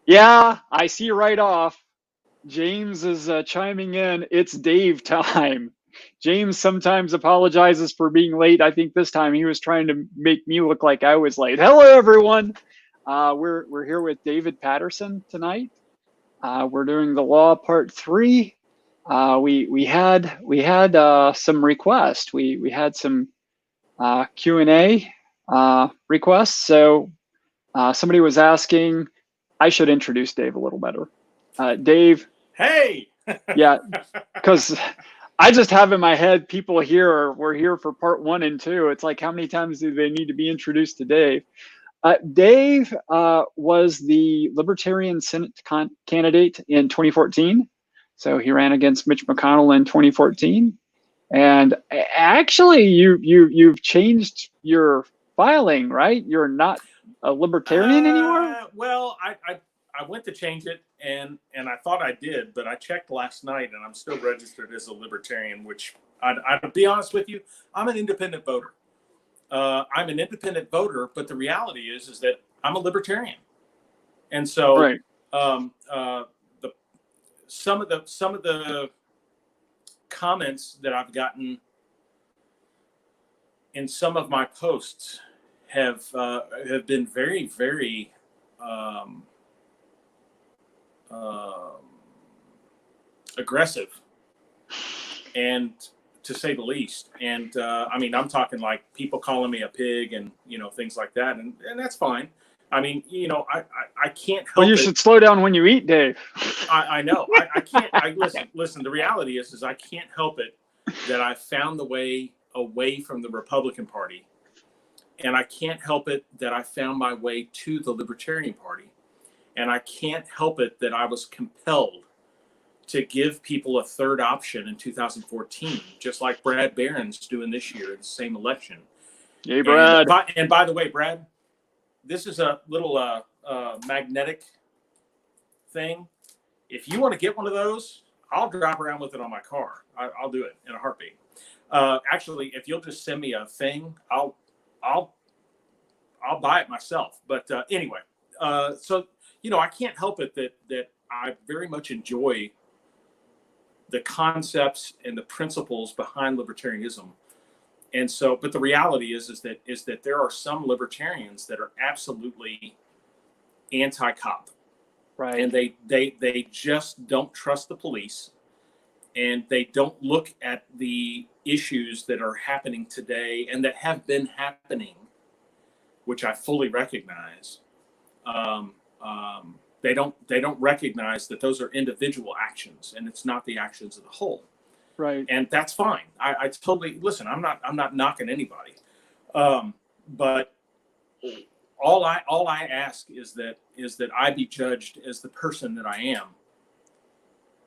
Yeah, I see right off. James is chiming in. It's Dave time. James sometimes apologizes for being late. I think this time he was trying to make me look like I was late. Hello, everyone. We're here with David Patterson tonight. We're doing the law part three. We had some requests. We had some Q&A requests. So somebody was asking. I should introduce Dave a little better. Dave. Hey. Yeah, because I just have in my head people here were here for part one and two. It's like, how many times do they need to be introduced to Dave? Dave was the Libertarian Senate candidate in 2014. So he ran against Mitch McConnell in 2014. And actually, you've changed your filing, right? You're not a libertarian anymore? Well, I went to change it, and I thought I did, but I checked last night, and I'm still registered as a libertarian, which, I'll be honest with you, I'm an independent voter. I'm an independent voter, but the reality is that I'm a libertarian. And so right. Some of the comments that I've gotten in some of my posts have been very, very aggressive, and to say the least. And I mean, I'm talking like people calling me a pig and things like that, and that's fine. I mean, I can't help it. Well, you should slow down when you eat, Dave. I know. I can't. Listen. The reality is I can't help it that I found the way away from the Republican Party, and I can't help it that I found my way to the Libertarian Party, and I can't help it that I was compelled to give people a third option in 2014, just like Brad Barron's doing this year in the same election. Hey, Brad. And by the way, Brad, this is a little magnetic thing. If you want to get one of those, I'll drive around with it on my car. I'll do it in a heartbeat. Actually, if you'll just send me a thing, I'll buy it myself. But anyway, so I can't help it that I very much enjoy the concepts and the principles behind libertarianism. And so, but the reality is that there are some libertarians that are absolutely anti-cop, right? And they just don't trust the police, and they don't look at the issues that are happening today and that have been happening, which I fully recognize. They don't recognize that those are individual actions, and it's not the actions of the whole. Right. And that's fine. I totally listen. I'm not knocking anybody, but all I ask is that I be judged as the person that I am,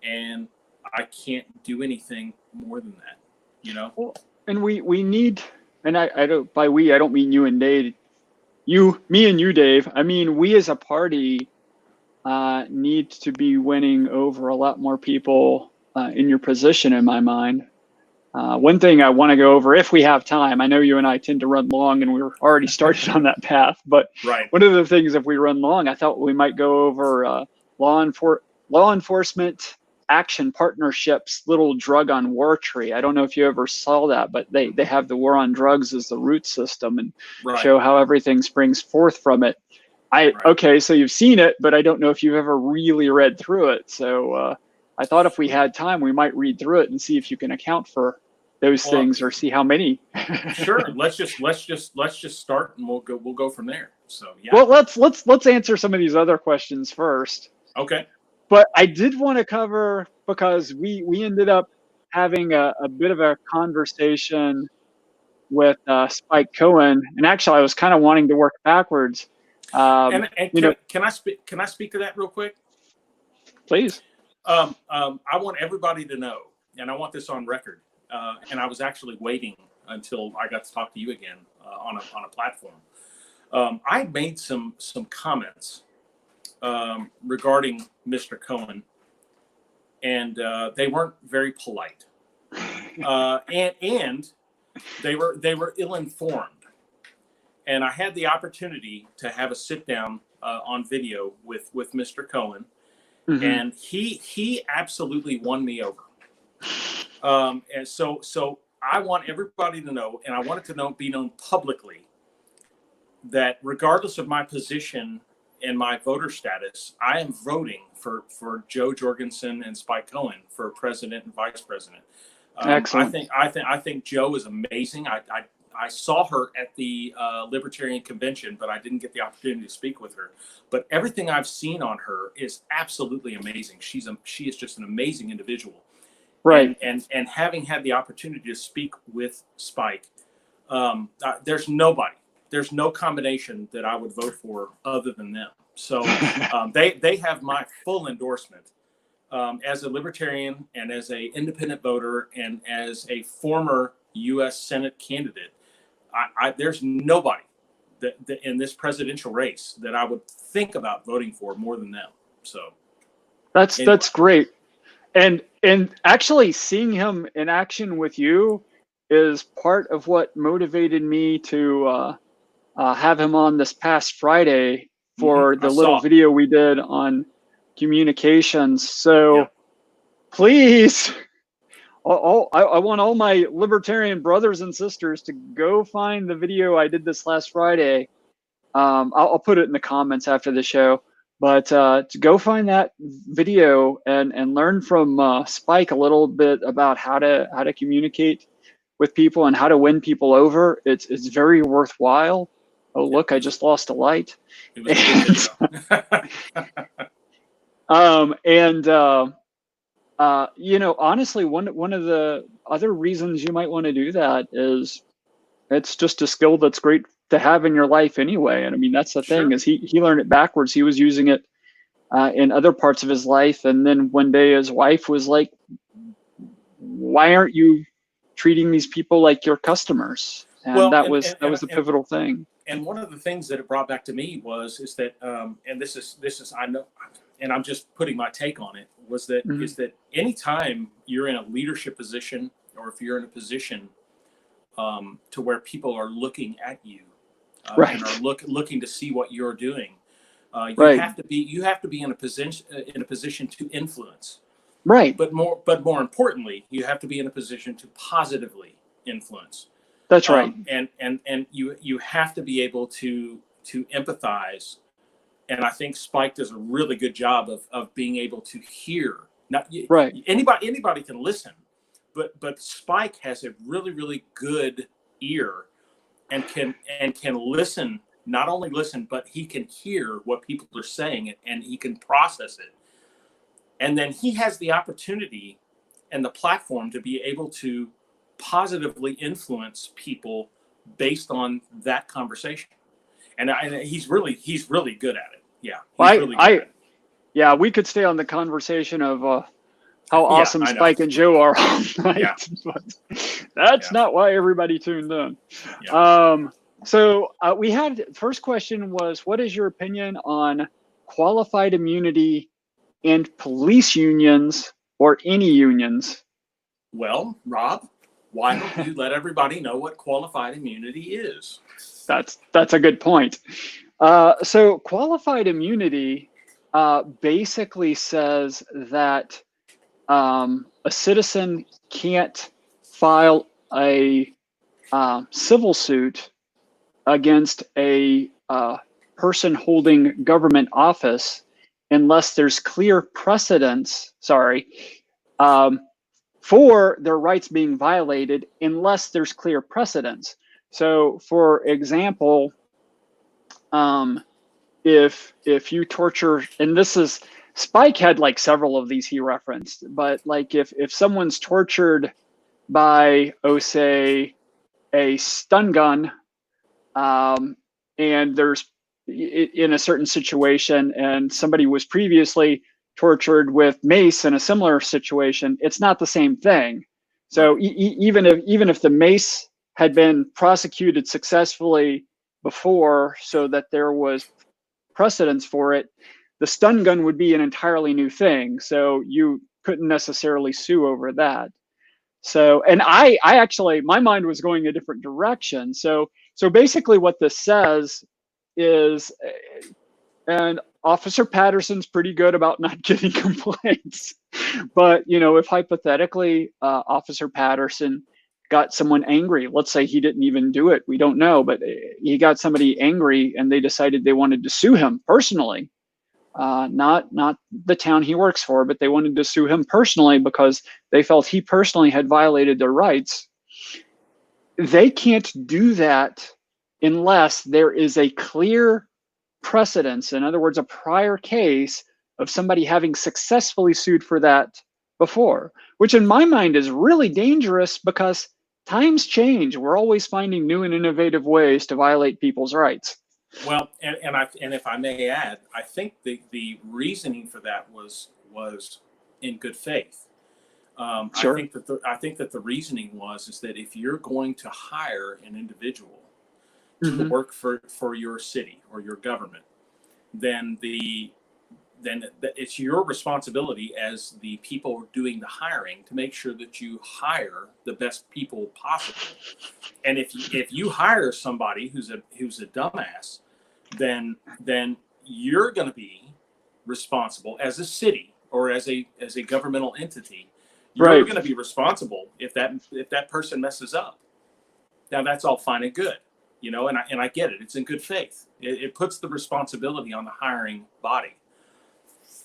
and I can't do anything more than that. Well, and we need, and I don't, by we I don't mean you and Dave, me and you, Dave. I mean, we as a party need to be winning over a lot more people in your position, in my mind. One thing I want to go over, if we have time, I know you and I tend to run long, and we're already started on that path, but right. One of the things, if we run long, I thought we might go over law enforcement action partnerships, little drug on war tree. I don't know if you ever saw that, but they have the war on drugs as the root system, and right. show how everything springs forth from it. Okay, so you've seen it, but I don't know if you've ever really read through it. So I thought if we had time, we might read through it and see if you can account for those things, or see how many. Sure. Let's just start, and we'll go from there. So yeah. Well, let's answer some of these other questions first. Okay. But I did want to cover, because we ended up having a bit of a conversation with Spike Cohen, and actually I was kind of wanting to work backwards. And can I speak to that real quick? Please. I want everybody to know, and I want this on record. And I was actually waiting until I got to talk to you again on a platform. I made some comments regarding Mr. Cohen, and they weren't very polite, and they were ill-informed. And I had the opportunity to have a sit down on video with Mr. Cohen, Mm-hmm. and he absolutely won me over. And so I want everybody to know, and I want it to be known publicly, that regardless of my position and my voter status, I am voting for Joe Jorgensen and Spike Cohen for president and vice president. Excellent. I think Joe is amazing. I saw her at the Libertarian Convention, but I didn't get the opportunity to speak with her. But everything I've seen on her is absolutely amazing. She is just an amazing individual. Right. And having had the opportunity to speak with Spike, there's no combination that I would vote for other than them. So they have my full endorsement as a libertarian and as a independent voter and as a former U.S. Senate candidate. There's nobody that in this presidential race that I would think about voting for more than them. So that's great. And actually seeing him in action with you is part of what motivated me to have him on this past Friday for the little video we did on communications. So please, I want all my libertarian brothers and sisters to go find the video I did this last Friday. I'll put it in the comments after the show. But to go find that video and learn from Spike a little bit about how to communicate with people and how to win people over, it's very worthwhile. Oh, look, I just lost a light. Honestly, one of the other reasons you might want to do that is it's just a skill that's great to have in your life anyway. And I mean, that's the thing is he learned it backwards. He was using it in other parts of his life. And then one day his wife was like, why aren't you treating these people like your customers? And that was the pivotal thing. And one of the things that it brought back to me is that, and this is, I know, and I'm just putting my take on it, is that anytime you're in a leadership position, or if you're in a position to where people are looking at you, and are looking to see what you're doing, you have to be in a position to influence. Right. But more importantly, you have to be in a position to positively influence. That's right. And you have to be able to empathize. And I think Spike does a really good job of being able to hear. Anybody can listen, but Spike has a really, really good ear and can listen, not only listen, but he can hear what people are saying and he can process it. And then he has the opportunity and the platform to be able to positively influence people based on that conversation. And he's really good at it. Yeah. Yeah, we could stay on the conversation of how awesome Spike and Joe are all night, but that's not why everybody tuned in. Yeah. So we had, first question was, what is your opinion on qualified immunity and police unions or any unions? Well, Rob, why don't you let everybody know what qualified immunity is? That's a good point. So qualified immunity basically says that a citizen can't file a civil suit against a person holding government office unless there's clear precedence, for their rights being violated, unless there's clear precedence. So, for example, if you torture, and this is, Spike had like several of these he referenced, but like if someone's tortured by, say, a stun gun, and there's in a certain situation, and somebody was previously tortured with mace in a similar situation, it's not the same thing. So even if the mace had been prosecuted successfully before, so that there was precedence for it, the stun gun would be an entirely new thing. So you couldn't necessarily sue over that. So, and I actually, my mind was going a different direction. So basically what this says is, And Officer Patterson's pretty good about not getting complaints. But, if hypothetically Officer Patterson got someone angry, let's say he didn't even do it, we don't know, but he got somebody angry and they decided they wanted to sue him personally, not the town he works for, but they wanted to sue him personally because they felt he personally had violated their rights. They can't do that unless there is a clear precedence, in other words, a prior case of somebody having successfully sued for that before, which in my mind is really dangerous because times change. We're always finding new and innovative ways to violate people's rights. Well, and if I may add, I think the reasoning for that was in good faith. Sure. I think that the reasoning is that if you're going to hire an individual to work for your city or your government, then it's your responsibility as the people doing the hiring to make sure that you hire the best people possible. And if you hire somebody who's a dumbass, then you're going to be responsible as a city or as a governmental entity. You're going to be responsible if that person messes up. Now that's all fine and good, and I get it. It's in good faith. It puts the responsibility on the hiring body.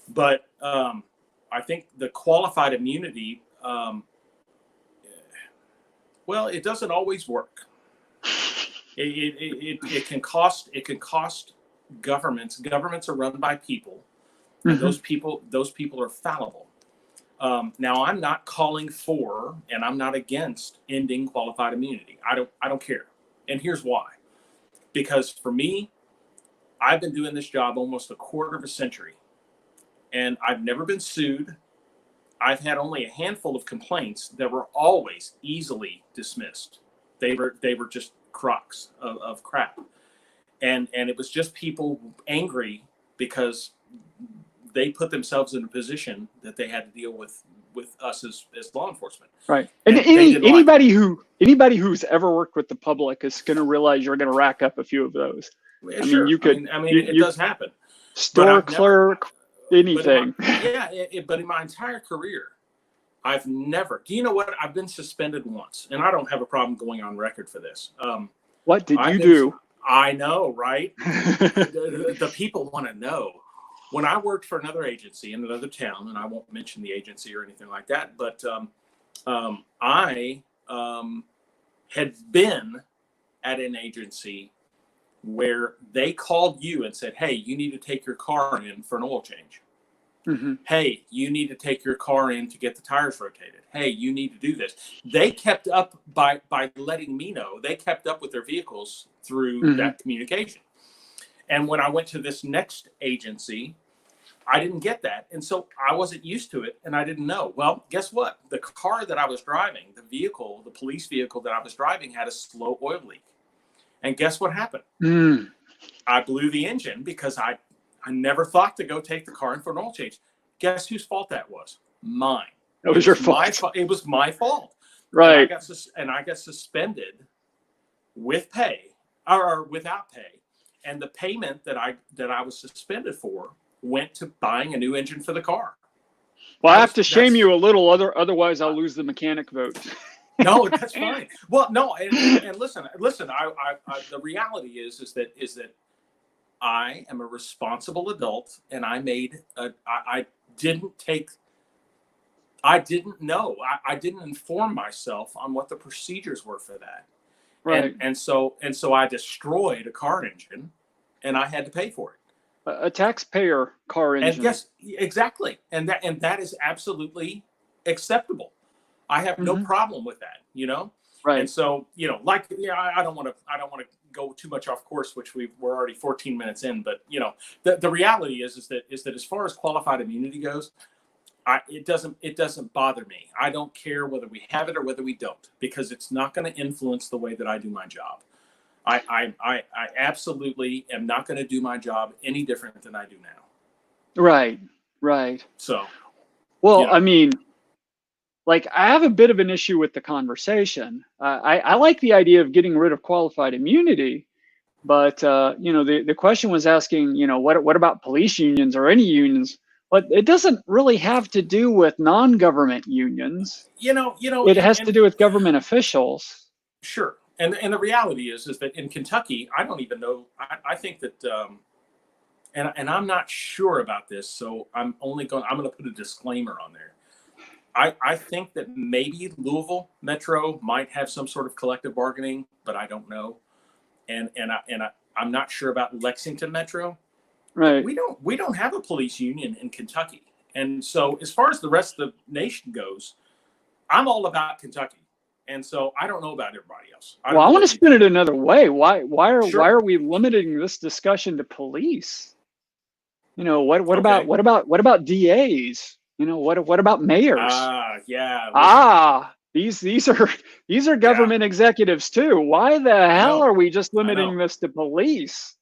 But I think the qualified immunity, it doesn't always work. It can cost governments. Governments are run by people, and those people are fallible. Now, I'm not calling for, and I'm not against ending qualified immunity. I don't care. And here's why. Because for me, I've been doing this job almost a quarter of a century, and I've never been sued. I've had only a handful of complaints that were always easily dismissed. They were just crocs of crap. And it was just people angry because they put themselves in a position that they had to deal with us as law enforcement. Right. And anybody who's ever worked with the public is going to realize you're going to rack up a few of those. I mean, it does happen. Store clerk, anything. But in my entire career, I've never. Do you know what? I've been suspended once, and I don't have a problem going on record for this. What did you do? I know, right? the people want to know. When I worked for another agency in another town, and I won't mention the agency or anything like that, but I had been at an agency where they called you and said, hey, you need to take your car in for an oil change. Hey, you need to take your car in to get the tires rotated. Hey, you need to do this. They kept up by letting me know. They kept up with their vehicles through that communication. And when I went to this next agency, I didn't get that. And so I wasn't used to it, and I didn't know. Well, guess what? The car that I was driving, the police vehicle that I was driving, had a slow oil leak. And guess what happened? I blew the engine because I never thought to go take the car in for an oil change. Guess whose fault that was? Mine. It was your fault. It was my fault. Right. And I got suspended with pay or without pay. And the payment that I was suspended for went to buying a new engine for the car. Well, I have to shame you a little, otherwise I'll lose the mechanic vote. No, that's fine. Well, no, and listen. I the reality is that I am a responsible adult, and I didn't know. I didn't inform myself on what the procedures were for that. Right. And so I destroyed a car engine, and I had to pay for it. A taxpayer car engine. And yes, exactly. And that is absolutely acceptable. I have no problem with that, Right. And so, I don't want to go too much off course, which we're already 14 minutes in, but the reality is that as far as qualified immunity goes, it doesn't bother me. I don't care whether we have it or whether we don't, because it's not going to influence the way that I do my job. I absolutely am not going to do my job any different than I do now. Right. So, well, I mean, like, I have a bit of an issue with the conversation. I like the idea of getting rid of qualified immunity, But the question was asking, what about police unions or any unions? But it doesn't really have to do with non-government unions. It has to do with government officials. Sure. And the reality is that in Kentucky, I don't even know. I think that, and I'm not sure about this, so I'm going to put a disclaimer on there. I think that maybe Louisville Metro might have some sort of collective bargaining, but I don't know. And I'm not sure about Lexington Metro. Right. We don't have a police union in Kentucky. And so as far as the rest of the nation goes, I'm all about Kentucky. And so I don't know about everybody else. I want to spin it another way. Why are we limiting this discussion to police? What about DAs? What about mayors? These are government executives too. Why the hell are we just limiting this to police?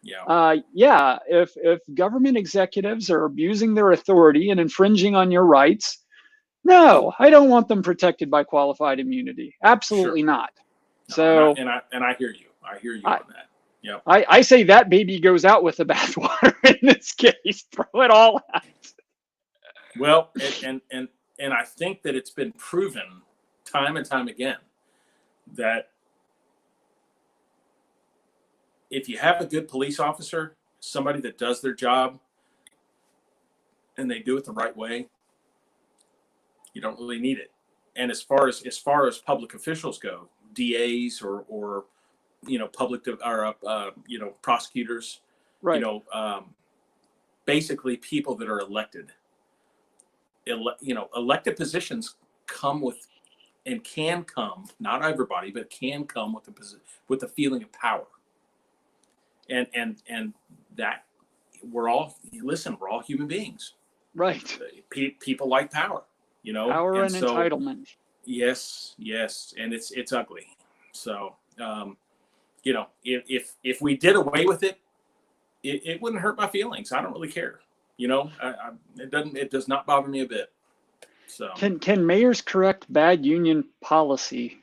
If government executives are abusing their authority and infringing on your rights, no, I don't want them protected by qualified immunity. Absolutely not. So, I hear you. I hear you on that. Yeah. I say that baby goes out with the bathwater in this case. Throw it all out. Well, and I think that it's been proven time and time again that if you have a good police officer, somebody that does their job, and they do it the right way, you don't really need it. And as far as public officials go, DAs or public or prosecutors, right. Basically people that are elected. Elected positions come with and can come, not everybody, but can come with the feeling of power. And that we're all human beings. Right. People like power. Power and entitlement. Yes, and it's ugly. So, if we did away with it, it wouldn't hurt my feelings. I don't really care. It does not bother me a bit. So, can mayors correct bad union policy?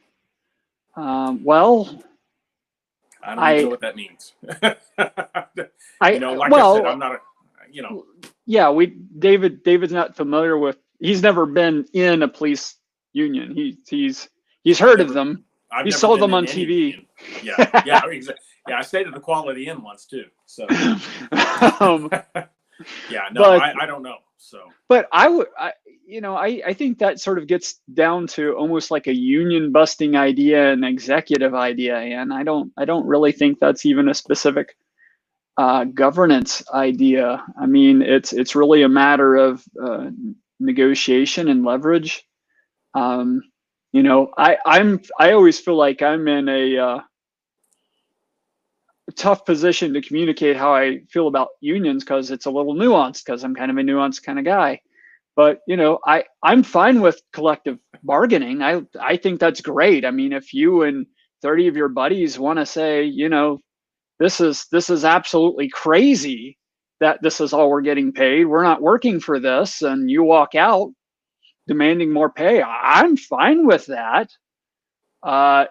Well, I don't even know what that means. I said, I'm not Yeah, David's not familiar with. He's never been in a police union. He's heard of them. He saw them on TV. Yeah. I stayed at the Quality Inn once too. So, I don't know. So, but I think that sort of gets down to almost like a union busting idea, an executive idea, and I don't really think that's even a specific governance idea. I mean, it's really a matter of negotiation and leverage. I always feel like I'm in a tough position to communicate how I feel about unions because it's a little nuanced because I'm kind of a nuanced kind of guy. But I'm fine with collective bargaining. I think that's great. I mean, if you and 30 of your buddies want to say, this is absolutely crazy that this is all we're getting paid. We're not working for this, and you walk out demanding more pay. I'm fine with that.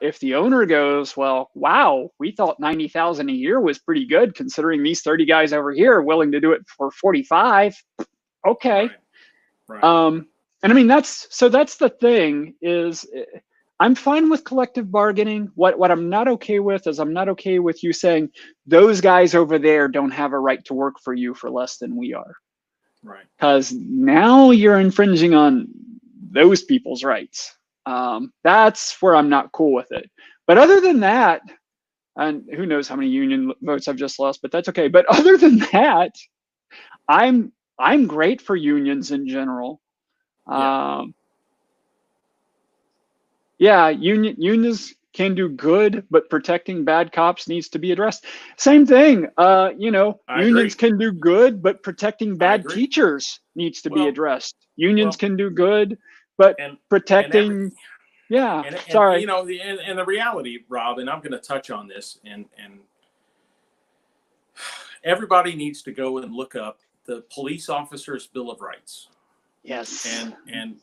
If the owner goes, well, wow, we thought 90,000 a year was pretty good considering these 30 guys over here are willing to do it for 45. Okay. Right. And I mean, that's the thing is I'm fine with collective bargaining. What I'm not okay with is I'm not okay with you saying those guys over there don't have a right to work for you for less than we are. Right. Because now you're infringing on those people's rights. That's where I'm not cool with it. But other than that, and who knows how many union votes I've just lost, but that's okay. But other than that, I'm great for unions in general. Unions can do good, but protecting bad cops needs to be addressed. Same thing, unions can do good, but protecting bad teachers needs to be addressed. Unions can do good, but protecting, sorry. And the reality, Rob, and I'm going to touch on this, and everybody needs to go and look up the Police Officers' Bill of Rights. Yes. And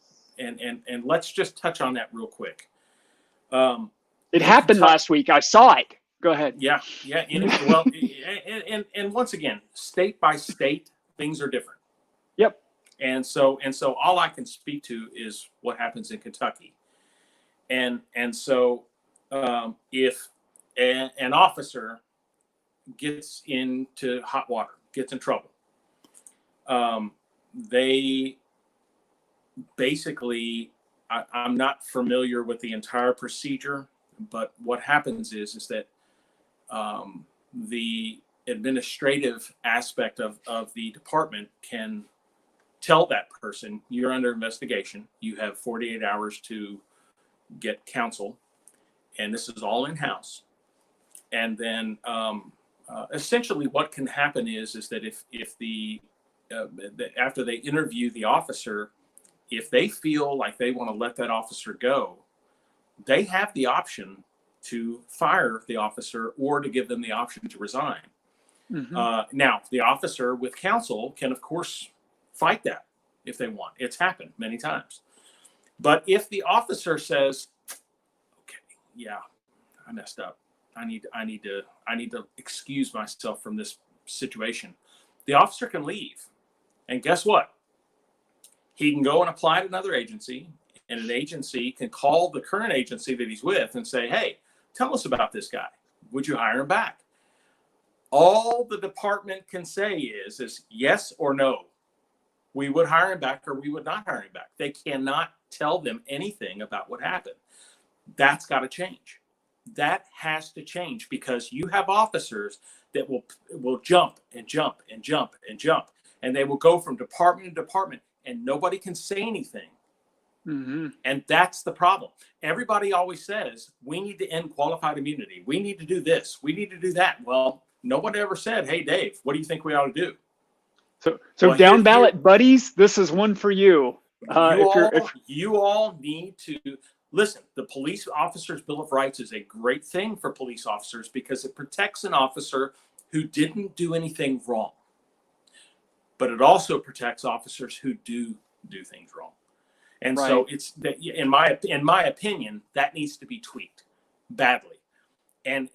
let's just touch on that real quick. It happened last week. I saw it. Go ahead. Yeah. Well, and once again, state by state, things are different. Yep. And so all I can speak to is what happens in Kentucky. And so if an officer gets into hot water, gets in trouble, they basically, I'm not familiar with the entire procedure, but what happens is that the administrative aspect of the department can tell that person, you're under investigation. You have 48 hours to get counsel, and this is all in-house. And then essentially what can happen is that if the after they interview the officer, if they feel like they want to let that officer go, they have the option to fire the officer or to give them the option to resign. Mm-hmm. Now, the officer with counsel can, of course, fight that if they want. It's happened many times. But if the officer says, okay, yeah, I messed up. I need to excuse myself from this situation. The officer can leave. And guess what? He can go and apply to another agency, and an agency can call the current agency that he's with and say, hey, tell us about this guy. Would you hire him back? All the department can say is yes or no. We would hire him back or we would not hire him back. They cannot tell them anything about what happened. That's got to change. That has to change, because you have officers that will jump and jump and jump and jump, and they will go from department to department, and nobody can say anything. Mm-hmm. And that's the problem. Everybody always says, we need to end qualified immunity. We need to do this. We need to do that. Well, no one ever said, hey, Dave, what do you think we ought to do? So down ballot buddies, this is one for you. You all need to listen. The Police Officers Bill of Rights is a great thing for police officers because it protects an officer who didn't do anything wrong. But it also protects officers who do things wrong. And right. So it's that, in my opinion, that needs to be tweaked badly. And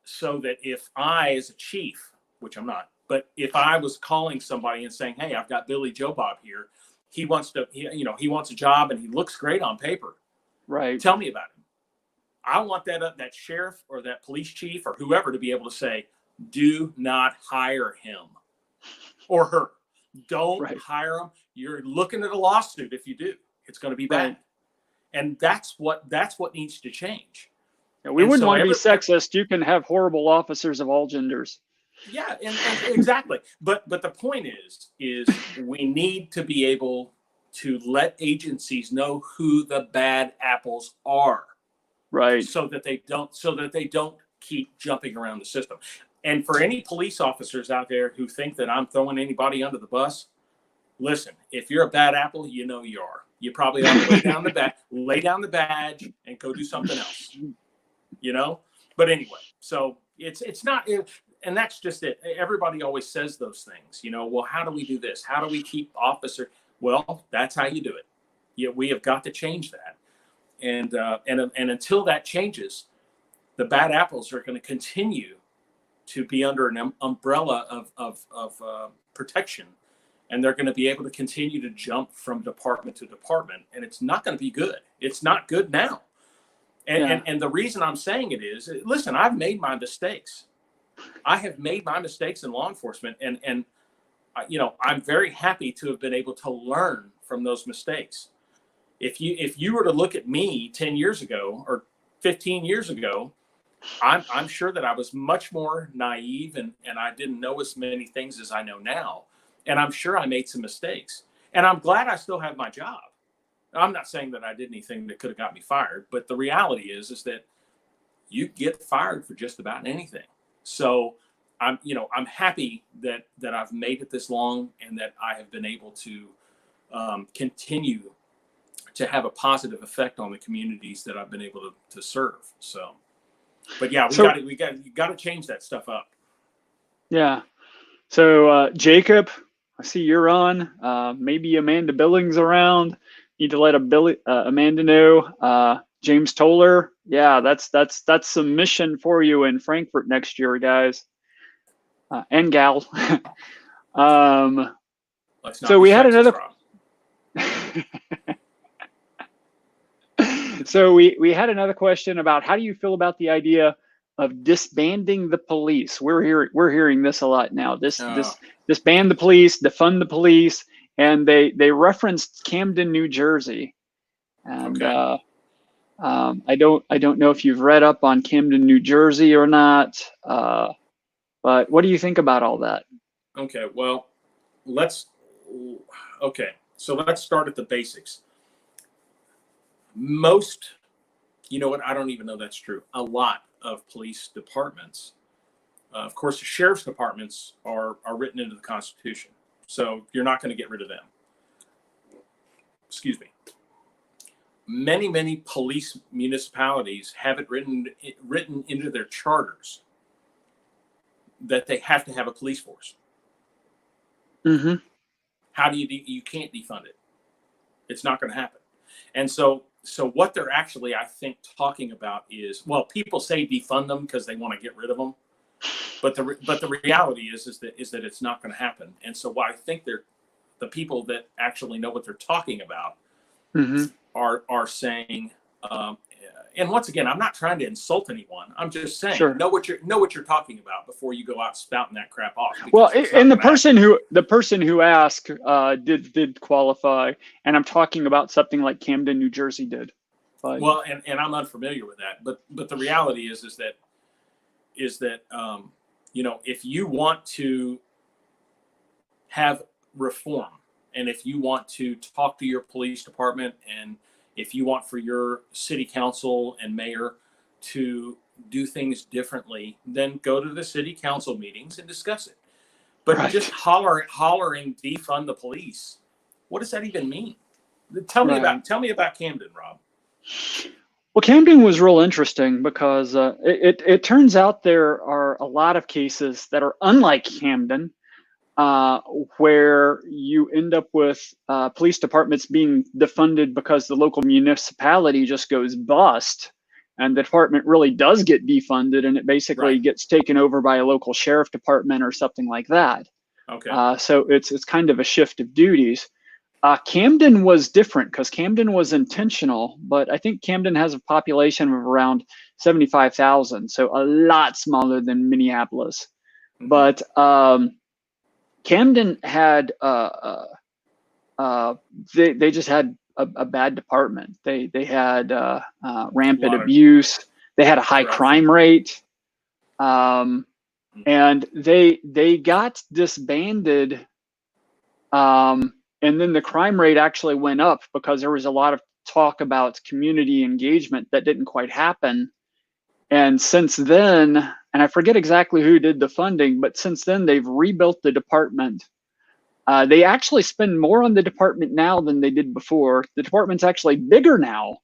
so that if I, as a chief, which I'm not, but if I was calling somebody and saying, hey, I've got Billy Joe Bob here, he wants a job and he looks great on paper. Right. Tell me about him. I want that sheriff or that police chief or whoever to be able to say, do not hire him or her. Don't hire him. You're looking at a lawsuit if you do. It's going to be bad. Right. And that's what needs to change. Yeah, we wouldn't want to be sexist. You can have horrible officers of all genders. Yeah, and exactly. But the point is we need to be able to let agencies know who the bad apples are. Right. So that they don't keep jumping around the system. And for any police officers out there who think that I'm throwing anybody under the bus, listen, if you're a bad apple, you know you are. You probably ought to lay down the badge and go do something else. You know? But anyway, so it's not, and that's just it. Everybody always says those things, well, how do we do this? How do we keep officer? Well, that's how you do it. Yeah, we have got to change that. And until that changes, the bad apples are going to continue to be under an umbrella of protection. And they're going to be able to continue to jump from department to department. And it's not going to be good. It's not good now. And the reason I'm saying it is, listen, I've made my mistakes. I have made my mistakes in law enforcement. And I'm very happy to have been able to learn from those mistakes. If you were to look at me 10 years ago or 15 years ago, I'm sure that I was much more naive and I didn't know as many things as I know now. And I'm sure I made some mistakes. And I'm glad I still have my job. I'm not saying that I did anything that could have got me fired, but the reality is that you get fired for just about anything. So I'm happy that I've made it this long and that I have been able to continue to have a positive effect on the communities that I've been able to serve. So, but yeah, you got to change that stuff up. Yeah. So Jacob, I see you're on. Maybe Amanda Billings around. Need to let Amanda know. James Toller. Yeah, that's some mission for you in Frankfurt next year, guys, and gal. Let's not So be we had sexist, another. Rob. So we had another question about how do you feel about the idea of disbanding the police? We're hearing this a lot now. Disband the police, defund the police, and they referenced Camden, New Jersey, and Okay. I don't know if you've read up on Camden, New Jersey or not, but what do you think about all that? Okay. Well, so let's start at the basics. Most, you know what? I don't even know that's true. A lot of police departments, of course, the sheriff's departments are written into the Constitution, so you're not going to get rid of them. Excuse me. Many police municipalities have it written into their charters that they have to have a police force. Mm-hmm. How do you can't defund it? It's not going to happen. And so what they're actually, I think, talking about is, well, people say defund them because they want to get rid of them, but the reality is that it's not going to happen. And so what I think the people that actually know what they're talking about Mm-hmm. are saying, and once again, I'm not trying to insult anyone. I'm just saying, Sure. know what you're talking about before you go out spouting that crap off. Well, and the person who asked did qualify, and I'm talking about something like Camden, New Jersey did. But, well, and I'm unfamiliar with that, but the reality is that if you want to have reform, and if you want to talk to your police department, and if you want for your city council and mayor to do things differently, then go to the city council meetings and discuss it. But right. just hollering defund the police, what does that even mean? Tell me about Camden, Rob. Well, Camden was real interesting because it turns out there are a lot of cases that are unlike Camden, where you end up with police departments being defunded because the local municipality just goes bust, and the department really does get defunded, and it basically gets taken over by a local sheriff department or something like that. Okay. So it's kind of a shift of duties. Camden was different because Camden was intentional, but I think Camden has a population of around 75,000, so a lot smaller than Minneapolis. Mm-hmm. But Camden had they just had a bad department. They had rampant abuse. They had a high crime rate, and they got disbanded. And then the crime rate actually went up because there was a lot of talk about community engagement that didn't quite happen. And since then, and I forget exactly who did the funding, but since then they've rebuilt the department. They actually spend more on the department now than they did before. The department's actually bigger now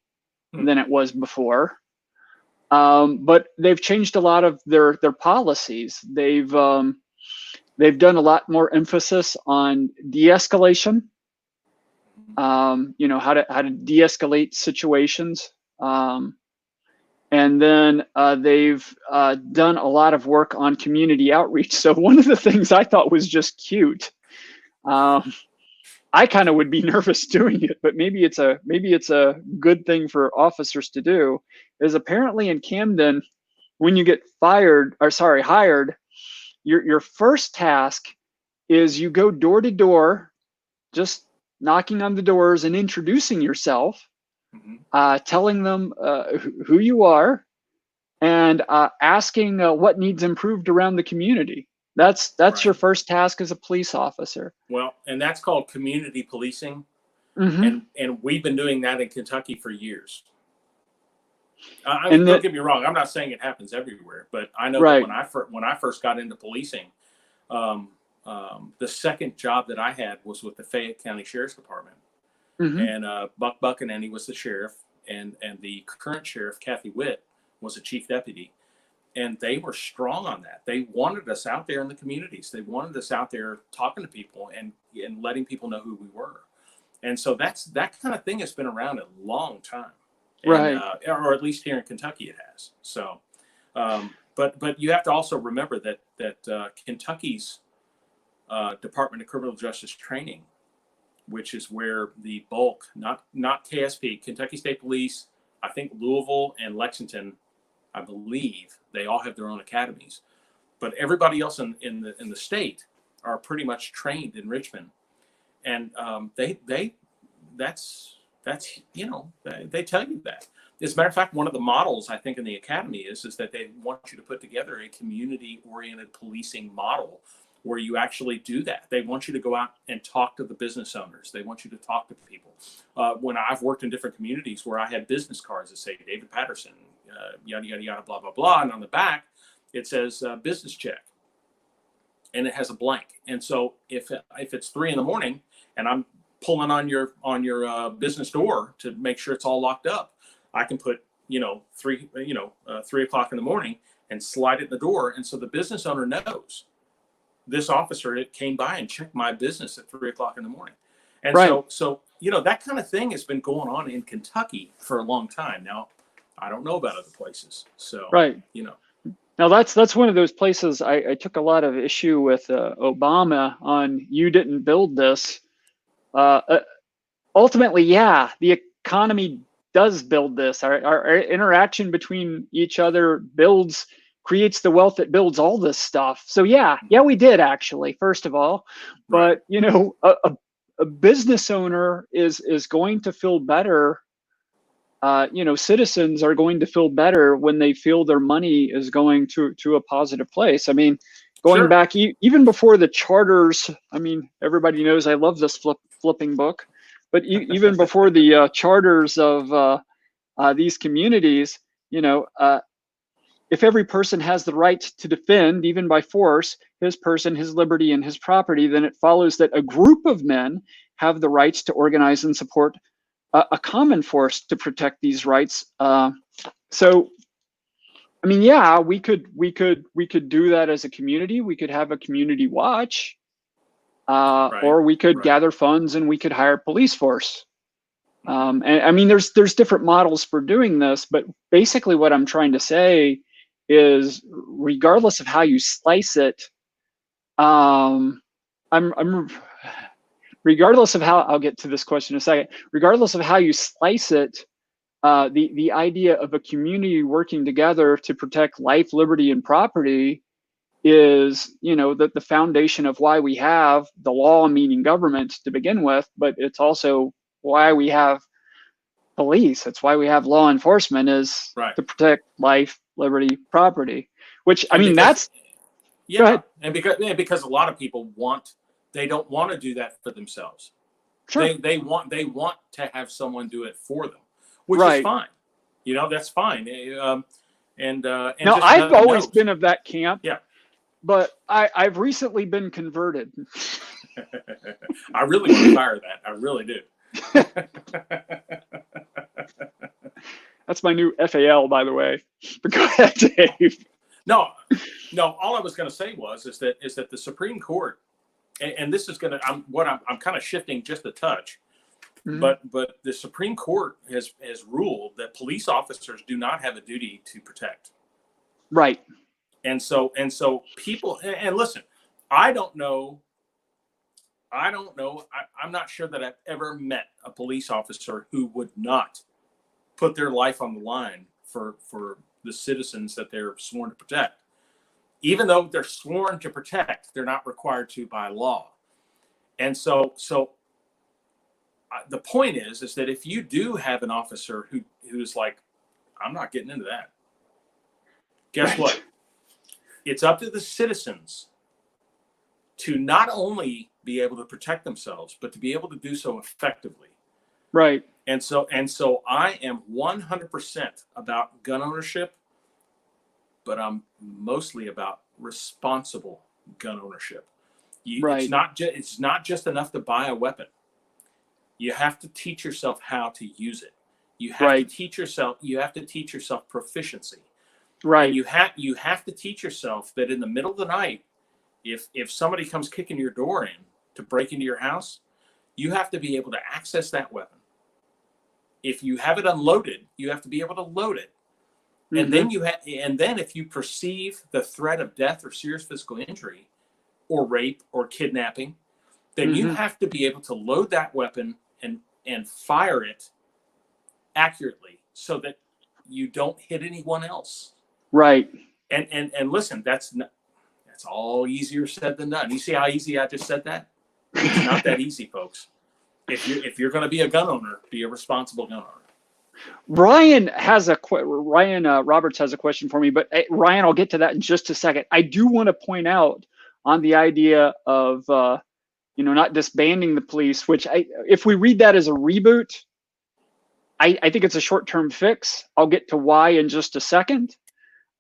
than it was before. But they've changed a lot of their policies. They've done a lot more emphasis on de-escalation. How to de-escalate situations. And then they've done a lot of work on community outreach. So one of the things I thought was just cute. I kind of would be nervous doing it, but maybe it's a good thing for officers to do. Is apparently in Camden, when you get hired, your first task is you go door to door, just knocking on the doors and introducing yourself, telling them who you are, and asking what needs improved around the community. That's your first task as a police officer. Well, and that's called community policing, and we've been doing that in Kentucky for years. Don't get me wrong. I'm not saying it happens everywhere, but I know that when I first got into policing, the second job that I had was with the Fayette County Sheriff's Department, and Buck Buchanan was the sheriff, and the current sheriff, Kathy Witt, was a chief deputy, and they were strong on that. They wanted us out there in the communities. They wanted us out there talking to people and letting people know who we were, and so that kind of thing has been around a long time. and Right. or at least here in Kentucky it has. So, but you have to also remember that Kentucky's Department of Criminal Justice Training, which is where the bulk, not KSP, Kentucky State Police, I think Louisville and Lexington, I believe they all have their own academies, but everybody else in the state are pretty much trained in Richmond, and that's they tell you that. As a matter of fact, one of the models I think in the academy is that they want you to put together a community-oriented policing model where you actually do that. They want you to go out and talk to the business owners. They want you to talk to people. When I've worked in different communities where I had business cards that say David Patterson, yada, yada, yada, blah, blah, blah. And on the back, it says business check. And it has a blank. And so if it's 3 a.m. and I'm pulling on your business door to make sure it's all locked up, I can put 3 o'clock in the morning and slide it in the door. And so the business owner knows this officer came by and checked my business at 3 o'clock in the morning. And Right. so that kind of thing has been going on in Kentucky for a long time. Now, I don't know about other places. So, Right. Now that's one of those places I took a lot of issue with Obama on. You didn't build this. Ultimately, yeah, the economy does build this. Our interaction between each other creates the wealth that builds all this stuff. So yeah, we did actually, first of all. But a business owner is going to feel better. Citizens are going to feel better when they feel their money is going to a positive place. I mean, going Sure. back even before the charters. I mean, everybody knows I love this flipping book, but even before the charters of these communities, if every person has the right to defend, even by force, his person, his liberty, and his property, then it follows that a group of men have the rights to organize and support a common force to protect these rights. So, I mean, yeah, we could do that as a community. We could have a community watch, or we could gather funds and we could hire police force. And I mean, there's different models for doing this, but basically what I'm trying to say is, regardless of how you slice it, regardless of how, I'll get to this question in a second, regardless of how you slice it, the idea of a community working together to protect life, liberty, and property is, the foundation of why we have the law, meaning government, to begin with, but it's also why we have police. It's why we have law enforcement, is to protect life, liberty, property, which, I mean, that's, go ahead. And because a lot of people they don't want to do that for themselves. Sure. They want to have someone do it for them, which is fine. That's fine. Now, I've always been of that camp. Yeah. But I've recently been converted. I really want to fire that. I really do. That's my new FAL, by the way. But go ahead, Dave. No. All I was going to say is that the Supreme Court, and this is going to, I'm kind of shifting just a touch, but the Supreme Court has ruled that police officers do not have a duty to protect. Right. And so people, and listen, I don't know. I'm not sure that I've ever met a police officer who would not put their life on the line for the citizens that they're sworn to protect. Even though they're sworn to protect, they're not required to by law. And so the point is that if you do have an officer who's like, I'm not getting into that, guess what? It's up to the citizens to not only be able to protect themselves, but to be able to do so effectively. Right. And so I am 100% about gun ownership, but I'm mostly about responsible gun ownership. It's not just enough to buy a weapon. You have to teach yourself how to use it. You have to teach yourself proficiency. Right. And you have to teach yourself that in the middle of the night, if somebody comes kicking your door in to break into your house, you have to be able to access that weapon if you have it unloaded, you have to be able to load it. And then if you perceive the threat of death or serious physical injury or rape or kidnapping, then you have to be able to load that weapon and fire it accurately so that you don't hit anyone else. Right. And listen, that's all easier said than done. You see how easy I just said that? It's not that easy, folks. If you're going to be a gun owner, be a responsible gun owner. Ryan Roberts has a question for me, but Ryan, I'll get to that in just a second. I do want to point out on the idea of not disbanding the police, which if we read that as a reboot, I think it's a short-term fix. I'll get to why in just a second.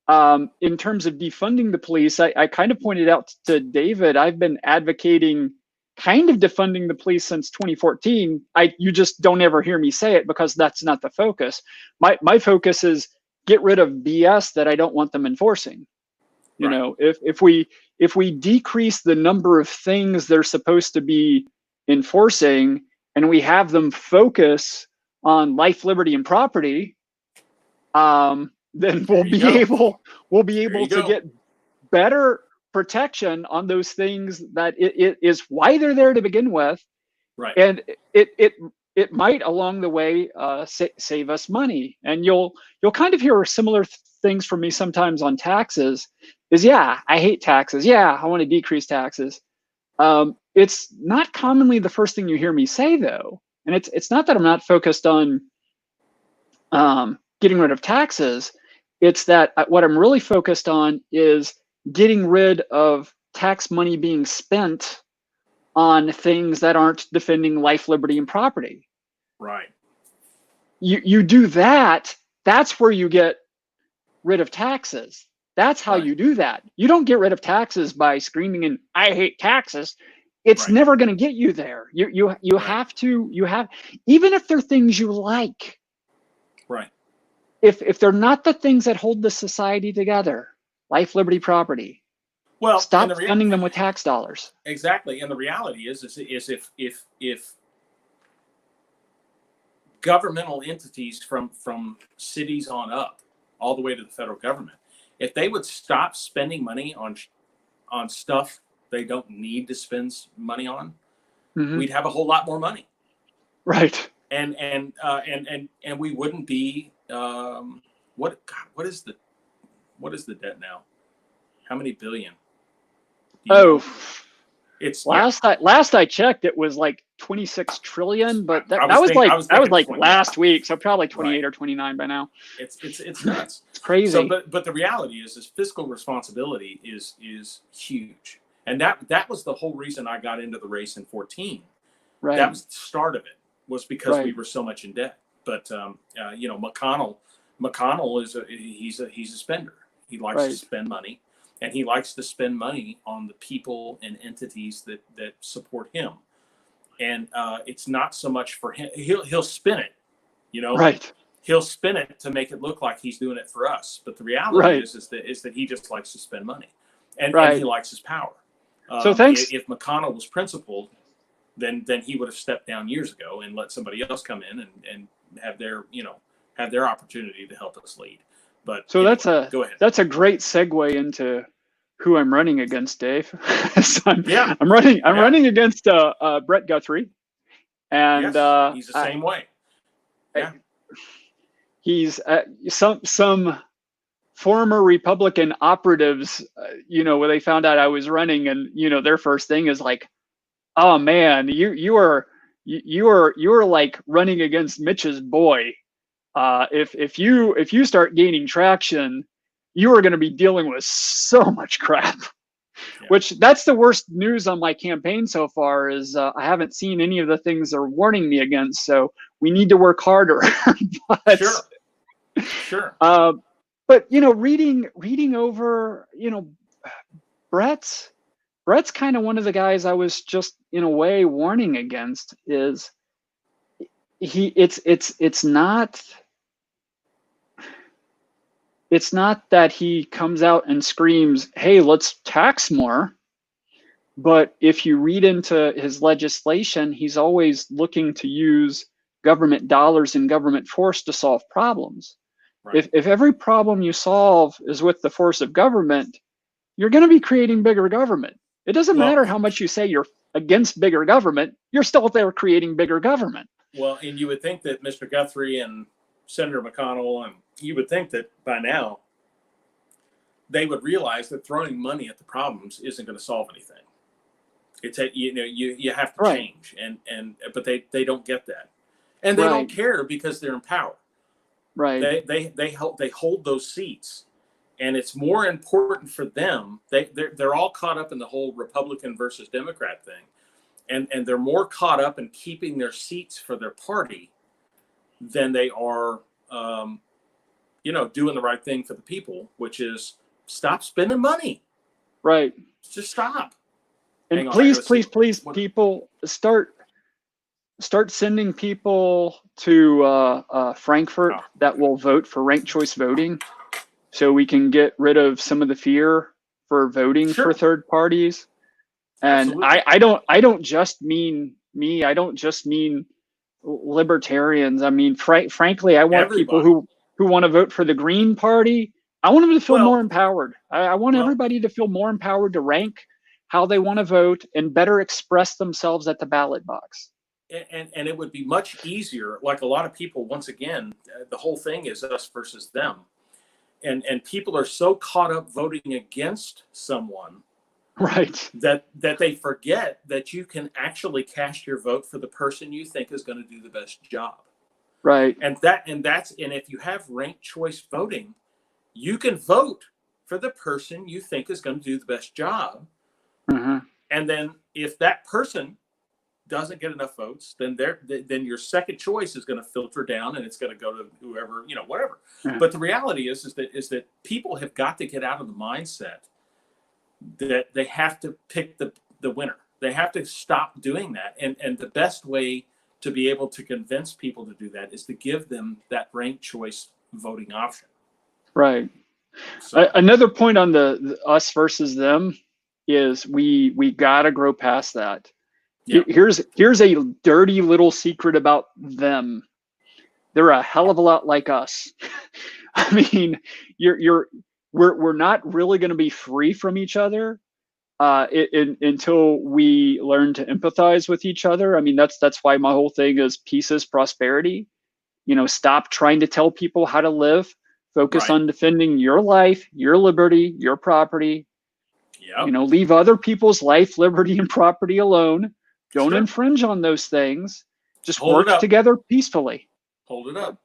In terms of defunding the police, I kind of pointed out to David, I've been advocating kind of defunding the police since 2014. You just don't ever hear me say it because that's not the focus. My focus is get rid of BS that I don't want them enforcing. You know, if we decrease the number of things they're supposed to be enforcing and we have them focus on life, liberty, and property, then we'll be able to get better protection on those things that it is why they're there to begin with. Right. And it might along the way save us money. And you'll kind of hear similar things from me sometimes on taxes. I hate taxes. I want to decrease taxes. It's not commonly the first thing you hear me say, though. And it's not that I'm not focused on getting rid of taxes. It's that what I'm really focused on is getting rid of tax money being spent on things that aren't defending life, liberty, and property. Right. You do that, that's where you get rid of taxes. That's how you do that. You don't get rid of taxes by screaming and I hate taxes. It's never going to get you there. You have to, even if they're things you like. Right. If they're not the things that hold the society together, life, liberty, property, well, stop funding them with tax dollars. Exactly. And the reality is if governmental entities from cities on up, all the way to the federal government, if they would stop spending money on stuff they don't need to spend money on, we'd have a whole lot more money. Right. And we wouldn't be what is the debt now? How many billion? It's last I checked, it was like 26 trillion, but that was like last week, so probably 28 or 29 by now. It's nuts. It's crazy. So, but the reality is fiscal responsibility is huge, and that was the whole reason I got into the race in 2014. Right. That was the start of it, was because we were so much in debt. But McConnell is he's a spender. He likes to spend money, and he likes to spend money on the people and entities that support him. And it's not so much for him. He'll spin it, Right. He'll spin it to make it look like he's doing it for us. But the reality is that he just likes to spend money, and he likes his power. So thanks. If McConnell was principled, then he would have stepped down years ago and let somebody else come in and have their opportunity to help us lead. But so go ahead. That's a great segue into who I'm running against, Dave. I'm running against Brett Guthrie, and he's the same way. Yeah, he's some former Republican operatives, when they found out I was running, and their first thing is like, "Oh man, you are like running against Mitch's boy. If you start gaining traction, you are going to be dealing with so much crap." Which that's the worst news on my campaign so far is I haven't seen any of the things they're warning me against. So we need to work harder. But, sure. But reading over, Brett's kind of one of the guys I was just in a way warning against. Is it's not that he comes out and screams, "Hey, let's tax more." But if you read into his legislation, he's always looking to use government dollars and government force to solve problems. Right. If every problem you solve is with the force of government, you're going to be creating bigger government. It doesn't Well, matter how much you say you're against bigger government, you're still there creating bigger government. well, and you would think that Mr. Guthrie and Senator McConnell, and you would think that by now they would realize that throwing money at the problems isn't going to solve anything. It's a, you have to Right. change, but they don't get that, and they Right. don't care because they're in power. Right. They hold those seats, and it's more important for them. They're all caught up in the whole Republican versus Democrat thing, and they're more caught up in keeping their seats for their party than they are, doing the right thing for the people, which is stop spending money. Right. Just stop. And please, people, start sending people to Frankfurt that will vote for ranked choice voting, so we can get rid of some of the fear for voting for third parties. And I don't just mean me. I don't just mean libertarians. I mean, frankly, I want people who want to vote for the Green Party. I want them to feel more empowered. I want everybody to feel more empowered to rank how they want to vote and better express themselves at the ballot box. And it would be much easier. Like a lot of people, once again, the whole thing is us versus them. And people are so caught up voting against someone, right, that they forget that you can actually cast your vote for the person you think is going to do the best job. Right. And if you have ranked choice voting, you can vote for the person you think is going to do the best job. Mm-hmm. And then if that person doesn't get enough votes, then your second choice is going to filter down, and it's going to go to whoever, whatever. Yeah. But the reality is that people have got to get out of the mindset that they have to pick the winner. They have to stop doing that. And the best way to be able to convince people to do that is to give them that ranked choice voting option. Right. So, another point on the us versus them is we got to grow past that. Yeah. Here's a dirty little secret about them. They're a hell of a lot like us. I mean, we're not really going to be free from each other until we learn to empathize with each other. I mean, that's why my whole thing is peace is prosperity. Stop trying to tell people how to live. Focus on defending your life, your liberty, your property. Yep. Leave other people's life, liberty, and property alone. Don't infringe on those things. Just work together peacefully. Hold it up.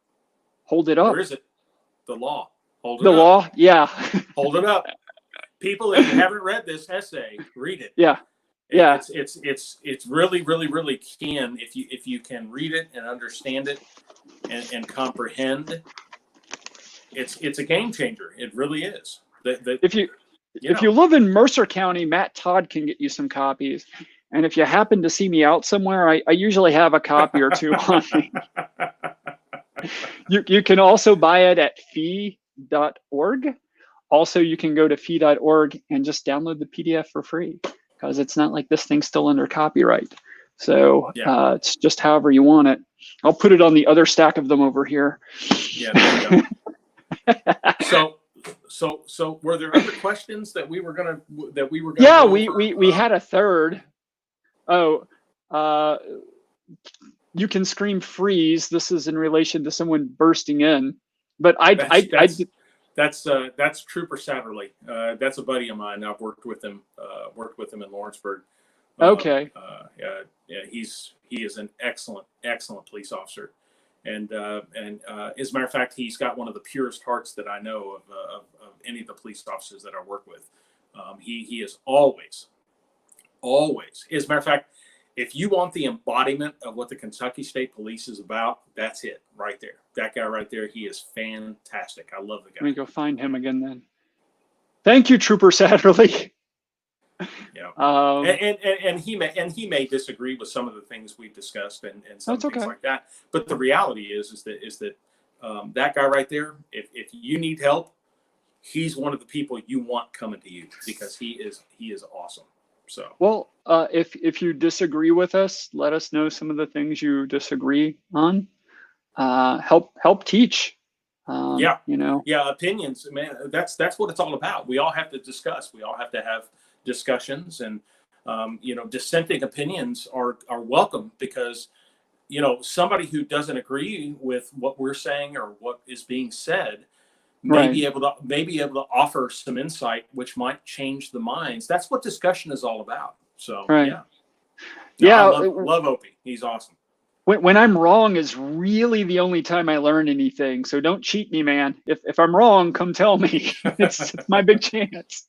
Hold it up. Where is it? The law. Hold it up. The law, yeah. Hold it up. People, if you haven't read this essay, read it. Yeah. Yeah. It's really, really, really key. If you can read it and understand it and comprehend, it's a game changer. It really is. If you live in Mercer County, Matt Todd can get you some copies. And if you happen to see me out somewhere, I usually have a copy or two on me. You can also buy it at fee.org. Also, you can go to fee.org and just download the PDF for free, because it's not like this thing's still under copyright. So it's just however you want it. I'll put it on the other stack of them over here. Yeah, there you go. So were there other questions that we were gonna? Yeah, we had a third. Oh, you can scream freeze. This is in relation to someone bursting in, but that's Trooper Satterley. That's a buddy of mine. I've worked with him in Lawrenceburg. Okay. He is an excellent police officer, and as a matter of fact, he's got one of the purest hearts that I know of any of the police officers that I work with. He is always. As a matter of fact, if you want the embodiment of what the Kentucky State Police is about, that's it right there. That guy right there, he is fantastic. I love the guy. Let me go find him again then. Thank you, Trooper Satterley. Yeah. And he may disagree with some of the things we've discussed and some things like that. But the reality is that that guy right there, if you need help, he's one of the people you want coming to you, because he is awesome. So, Well, if you disagree with us, let us know some of the things you disagree on. Help teach. yeah, You know. yeah, opinions, man. That's what it's all about. We all have to discuss. We all have to have discussions, and dissenting opinions are welcome, because somebody who doesn't agree with what we're saying or what is being said Right. may be able to offer some insight which might change the minds. That's what discussion is all about. So Right. yeah, no, I Yeah. love Opie. He's awesome. When I'm wrong is really the only time I learn anything. So don't cheat me, man. If I'm wrong, come tell me. It's my big chance.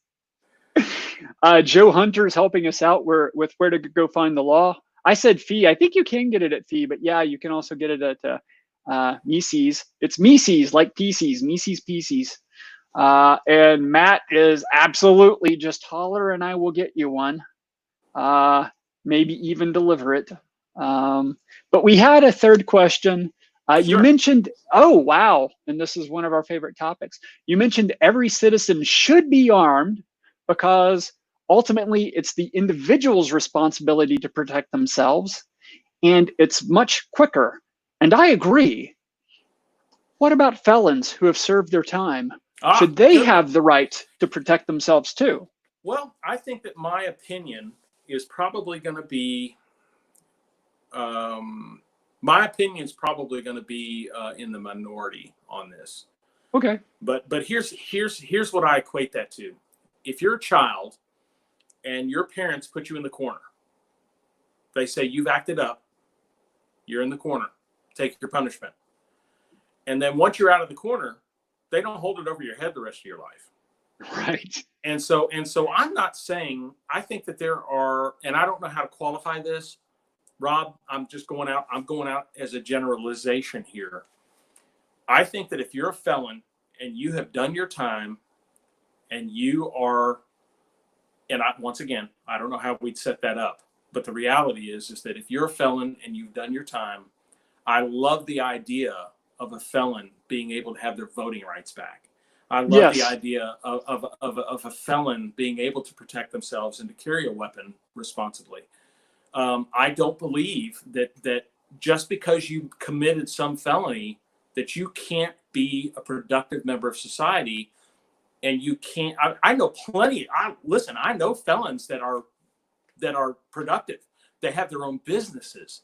Joe Hunter's helping us out with where to go find the law. I said fee. I think you can get it at fee, but yeah, you can also get it at Mises. It's Mises, like PCs, Mises PCs. And Matt is absolutely just holler and I will get you one. Maybe even deliver it. But we had a third question. You Sure. mentioned, oh, wow, and this is one of our favorite topics. You mentioned every citizen should be armed because ultimately it's the individual's responsibility to protect themselves, and it's much quicker. And I agree. What about felons who have served their time? Should they Good one. have the right to protect themselves too? Well, I think that my opinion is probably going to be in the minority on this. Okay. But here's what I equate that to. If you're a child and your parents put you in the corner, they say you've acted up, you're in the corner, take your punishment. And then once you're out of the corner, they don't hold it over your head the rest of your life. Right. And so I'm not saying, I think that there are, and I don't know how to qualify this, Rob, I'm going out as a generalization here. I think that if you're a felon and you have done your time and you are, once again, I don't know how we'd set that up, but the reality is that if you're a felon and you've done your time, I love the idea of a felon being able to have their voting rights back. I love the Yes. idea of a felon being able to protect themselves and to carry a weapon responsibly. I don't believe that just because you committed some felony that you can't be a productive member of society, and you can't. I know plenty. I know felons that are productive. They have their own businesses.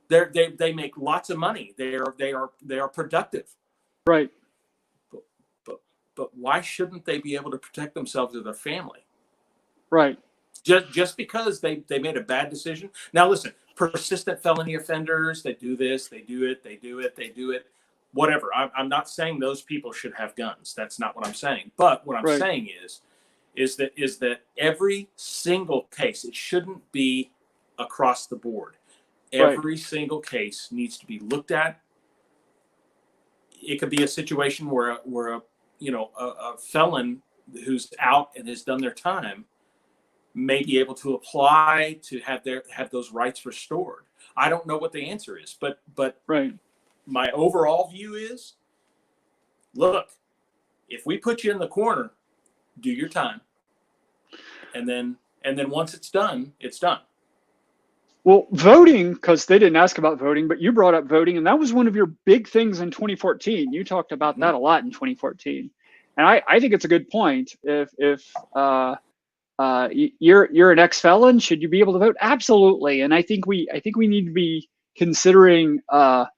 They make lots of money. They are productive. Right. But why shouldn't they be able to protect themselves or their family? Right. Just because they made a bad decision. Now listen, persistent felony offenders, they do this, they do it, whatever. I'm not saying those people should have guns. That's not what I'm saying. But what I'm Right. saying is that every single case, it shouldn't be across the board. Every single case needs to be looked at. It could be a situation where a felon who's out and has done their time may be able to apply to have those rights restored. I don't know what the answer is, but Right. my overall view is, look, if we put you in the corner, do your time, and then once it's done, it's done. Well, voting, because they didn't ask about voting, but you brought up voting, and that was one of your big things in 2014. You talked about that a lot in 2014, and I think it's a good point. If you're an ex-felon, should you be able to vote? Absolutely, and I think we need to be considering how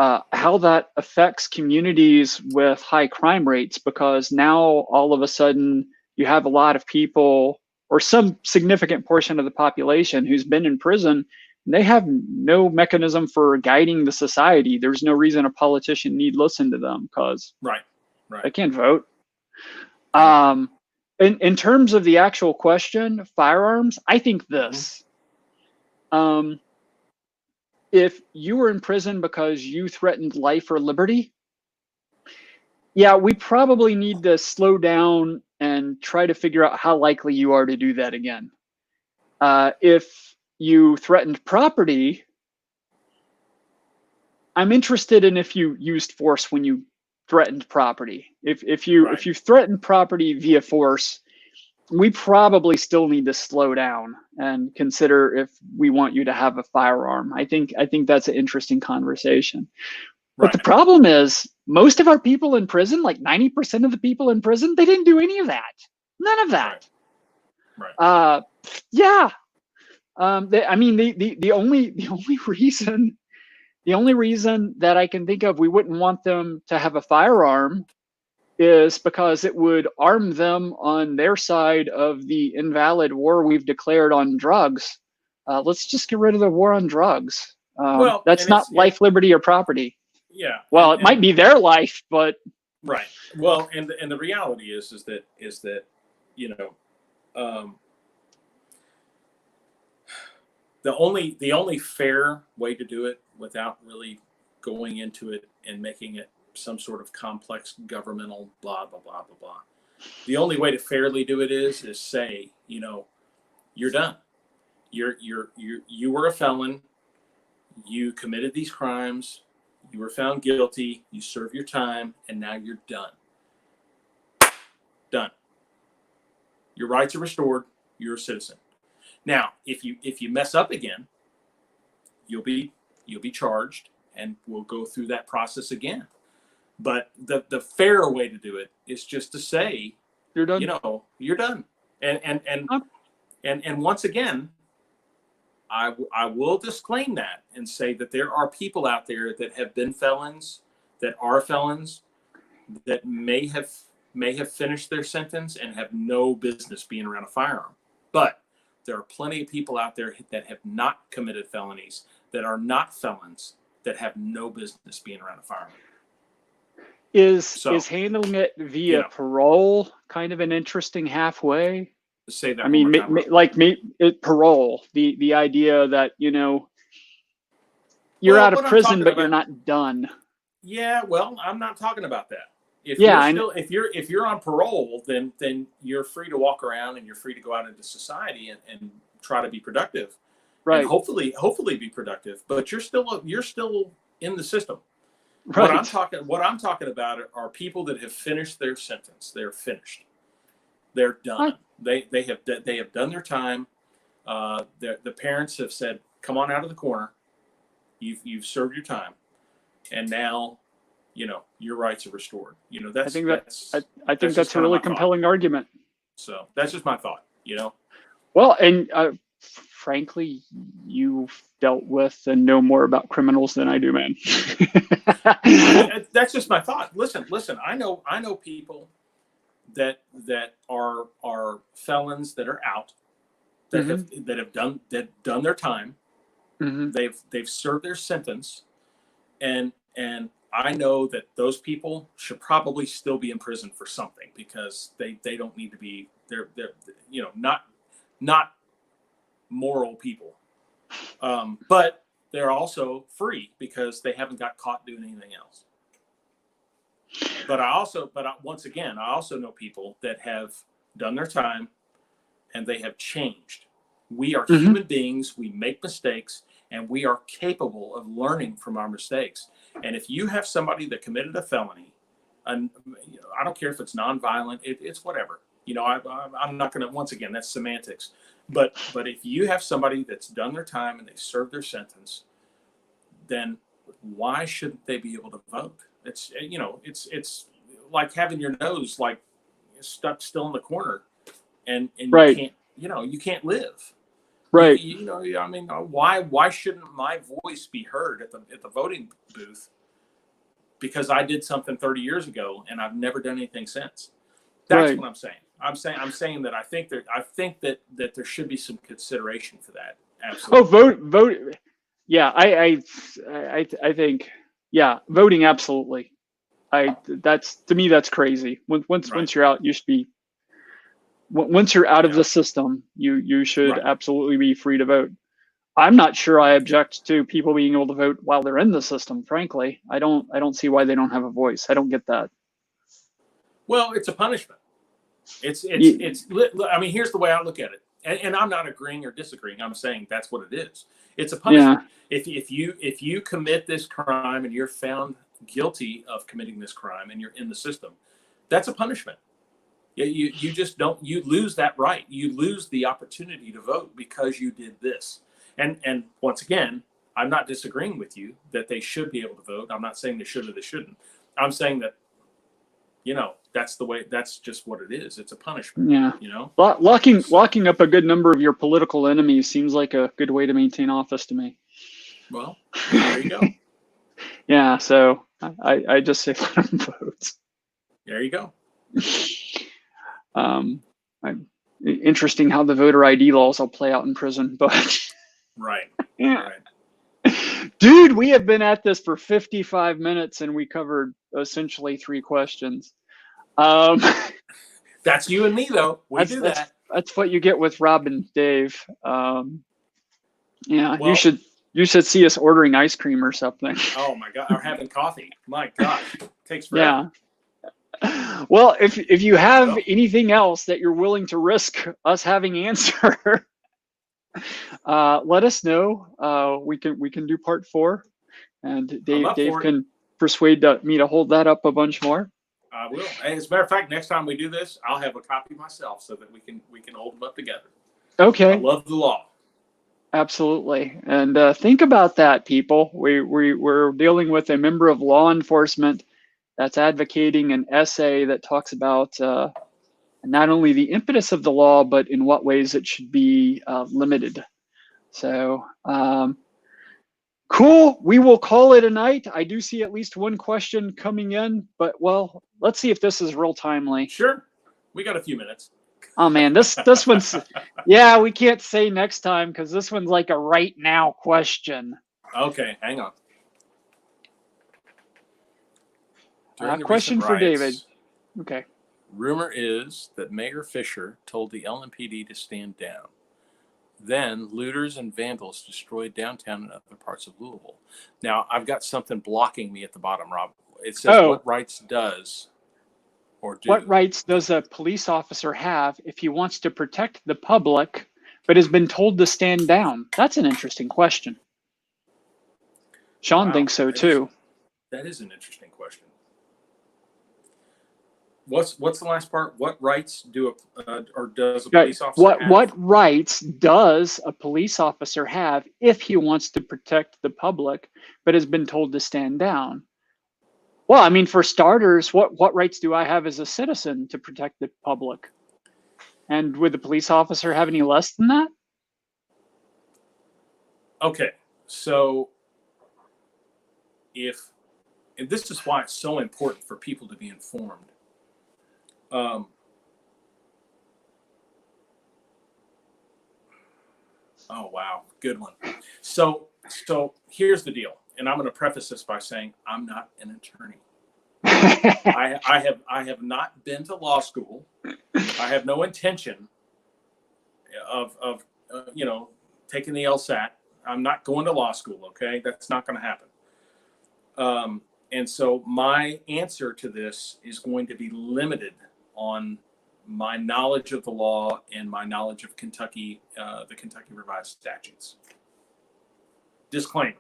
that affects communities with high crime rates, because now all of a sudden you have a lot of people or some significant portion of the population who's been in prison. And they have no mechanism for guiding the society. There's no reason a politician need listen to them because Right. they can't vote. In terms of the actual question, firearms, I think this. If you were in prison because you threatened life or liberty, yeah, we probably need to slow down and try to figure out how likely you are to do that again. If you threatened property, I'm interested in if you used force when you threatened property. If you threatened property via force, we probably still need to slow down and consider if we want you to have a firearm. I think that's an interesting conversation. But the Right. problem is most of our people in prison, like 90% of the people in prison, they didn't do any of that. None of that. Right. Yeah. I mean, the only reason that I can think of we wouldn't want them to have a firearm is because it would arm them on their side of the invalid war we've declared on drugs. Let's just get rid of the war on drugs. Well, That's and not life, liberty, or property. yeah, Well, it might be their life, but right. Well, and the reality is that you know, um, the only fair way to do it without really going into it and making it some sort of complex governmental blah blah blah blah blah. The only way to fairly do it is say, you're done. You were a felon. You committed these crimes. You were found guilty. You served your time, and now you're done. Done. Your rights are restored. You're a citizen. Now, if you mess up again, you'll be charged, and we'll go through that process again. But the fair way to do it is just to say, you're done. You're done. And once again, I will disclaim that and say that there are people out there that have been felons, that are felons, that may have finished their sentence and have no business being around a firearm. But there are plenty of people out there that have not committed felonies, that are not felons, that have no business being around a firearm. Is handling it via parole kind of an interesting halfway? Say that. I mean, parole. The idea that you're out of prison, but you're not done. Yeah, well, I'm not talking about that. If you're on parole, then you're free to walk around and you're free to go out into society and try to be productive, right? And hopefully be productive. But you're still in the system. Right. What I'm talking about are people that have finished their sentence. They're finished. They're done. They have done their time. The parents have said, "Come on out of the corner. You've served your time, and now." Your rights are restored. I think that's a really compelling argument. So that's just my thought. Well, and frankly, you've dealt with and know more about criminals than I do, man. That's just my thought. Listen. I know people that are felons that are out, that have done their time. Mm-hmm. They've served their sentence, and I know that those people should probably still be in prison for something because they don't need to be. They're not moral people, but they're also free because they haven't got caught doing anything else. But once again, I also know people that have done their time and they have changed. We are human beings. We make mistakes, and we are capable of learning from our mistakes. And if you have somebody that committed a felony, and I don't care if it's nonviolent, it's whatever. I'm not going to. Once again, that's semantics. But if you have somebody that's done their time and they served their sentence, then why shouldn't they be able to vote? It's like having your nose like stuck still in the corner, and right. you can't live. Right. I mean, why shouldn't my voice be heard at the voting booth? Because I did something 30 years ago and I've never done anything since. That's what I'm saying. I'm saying that I think that there should be some consideration for that. Absolutely. Oh, vote. Yeah, I think, yeah, voting, absolutely. To me, that's crazy. Once you're out, you should be. Once you're out of the system, you should absolutely be free to vote. I'm not sure I object to people being able to vote while they're in the system. Frankly, I don't see why they don't have a voice. I don't get that. Well, it's a punishment. It's. I mean, here's the way I look at it, and I'm not agreeing or disagreeing. I'm saying that's what it is. It's a punishment. Yeah. If you commit this crime and you're found guilty of committing this crime and you're in the system, that's a punishment. You just don't, you lose that right. You lose the opportunity to vote because you did this. And once again, I'm not disagreeing with you that they should be able to vote. I'm not saying they should or they shouldn't. I'm saying that, that's the way, that's just what it is. It's a punishment, Yeah. Locking up a good number of your political enemies seems like a good way to maintain office to me. Well, there you go. Yeah, so I just say let them vote. There you go. Interesting how the voter ID laws will play out in prison, but Right. yeah. Right. Dude, we have been at this for 55 minutes and we covered essentially 3 questions. That's you and me, though. That's what you get with Rob and Dave. Yeah, Well, you should see us ordering ice cream or something. Oh my God, or having coffee. My gosh, it takes forever. Yeah. Well, if you have anything else that you're willing to risk us having answer, let us know. We can do part 4, and Dave can persuade me to hold that up a bunch more. I will. As a matter of fact, next time we do this, I'll have a copy myself so that we can hold them up together. Okay. I love the law. Absolutely. And think about that, people. We're dealing with a member of law enforcement that's advocating an essay that talks about not only the impetus of the law, but in what ways it should be limited. So cool. We will call it a night. I do see at least one question coming in, but well, let's see if this is real timely. Sure. We got a few minutes. Oh man, this one's, yeah, we can't say next time because this one's like a right now question. Okay, hang on. Question for David. Okay. Rumor is that Mayor Fisher told the LMPD to stand down. Then looters and vandals destroyed downtown and other parts of Louisville. Now, I've got something blocking me at the bottom, Rob. It says what rights does or do. What rights does a police officer have if he wants to protect the public but has been told to stand down? That's an interesting question. Sean thinks so too. That is an interesting question. What's the last part? What rights do or does a police officer have? What rights does a police officer have if he wants to protect the public but has been told to stand down? Well, I mean, for starters, what rights do I have as a citizen to protect the public? And would the police officer have any less than that? Okay, so and this is why it's so important for people to be informed. Oh, wow. Good one. So here's the deal. And I'm going to preface this by saying I'm not an attorney. I have not been to law school. I have no intention of taking the LSAT. I'm not going to law school. Okay. That's not going to happen. And so my answer to this is going to be limited on my knowledge of the law and my knowledge of the Kentucky Revised Statutes. Disclaimer.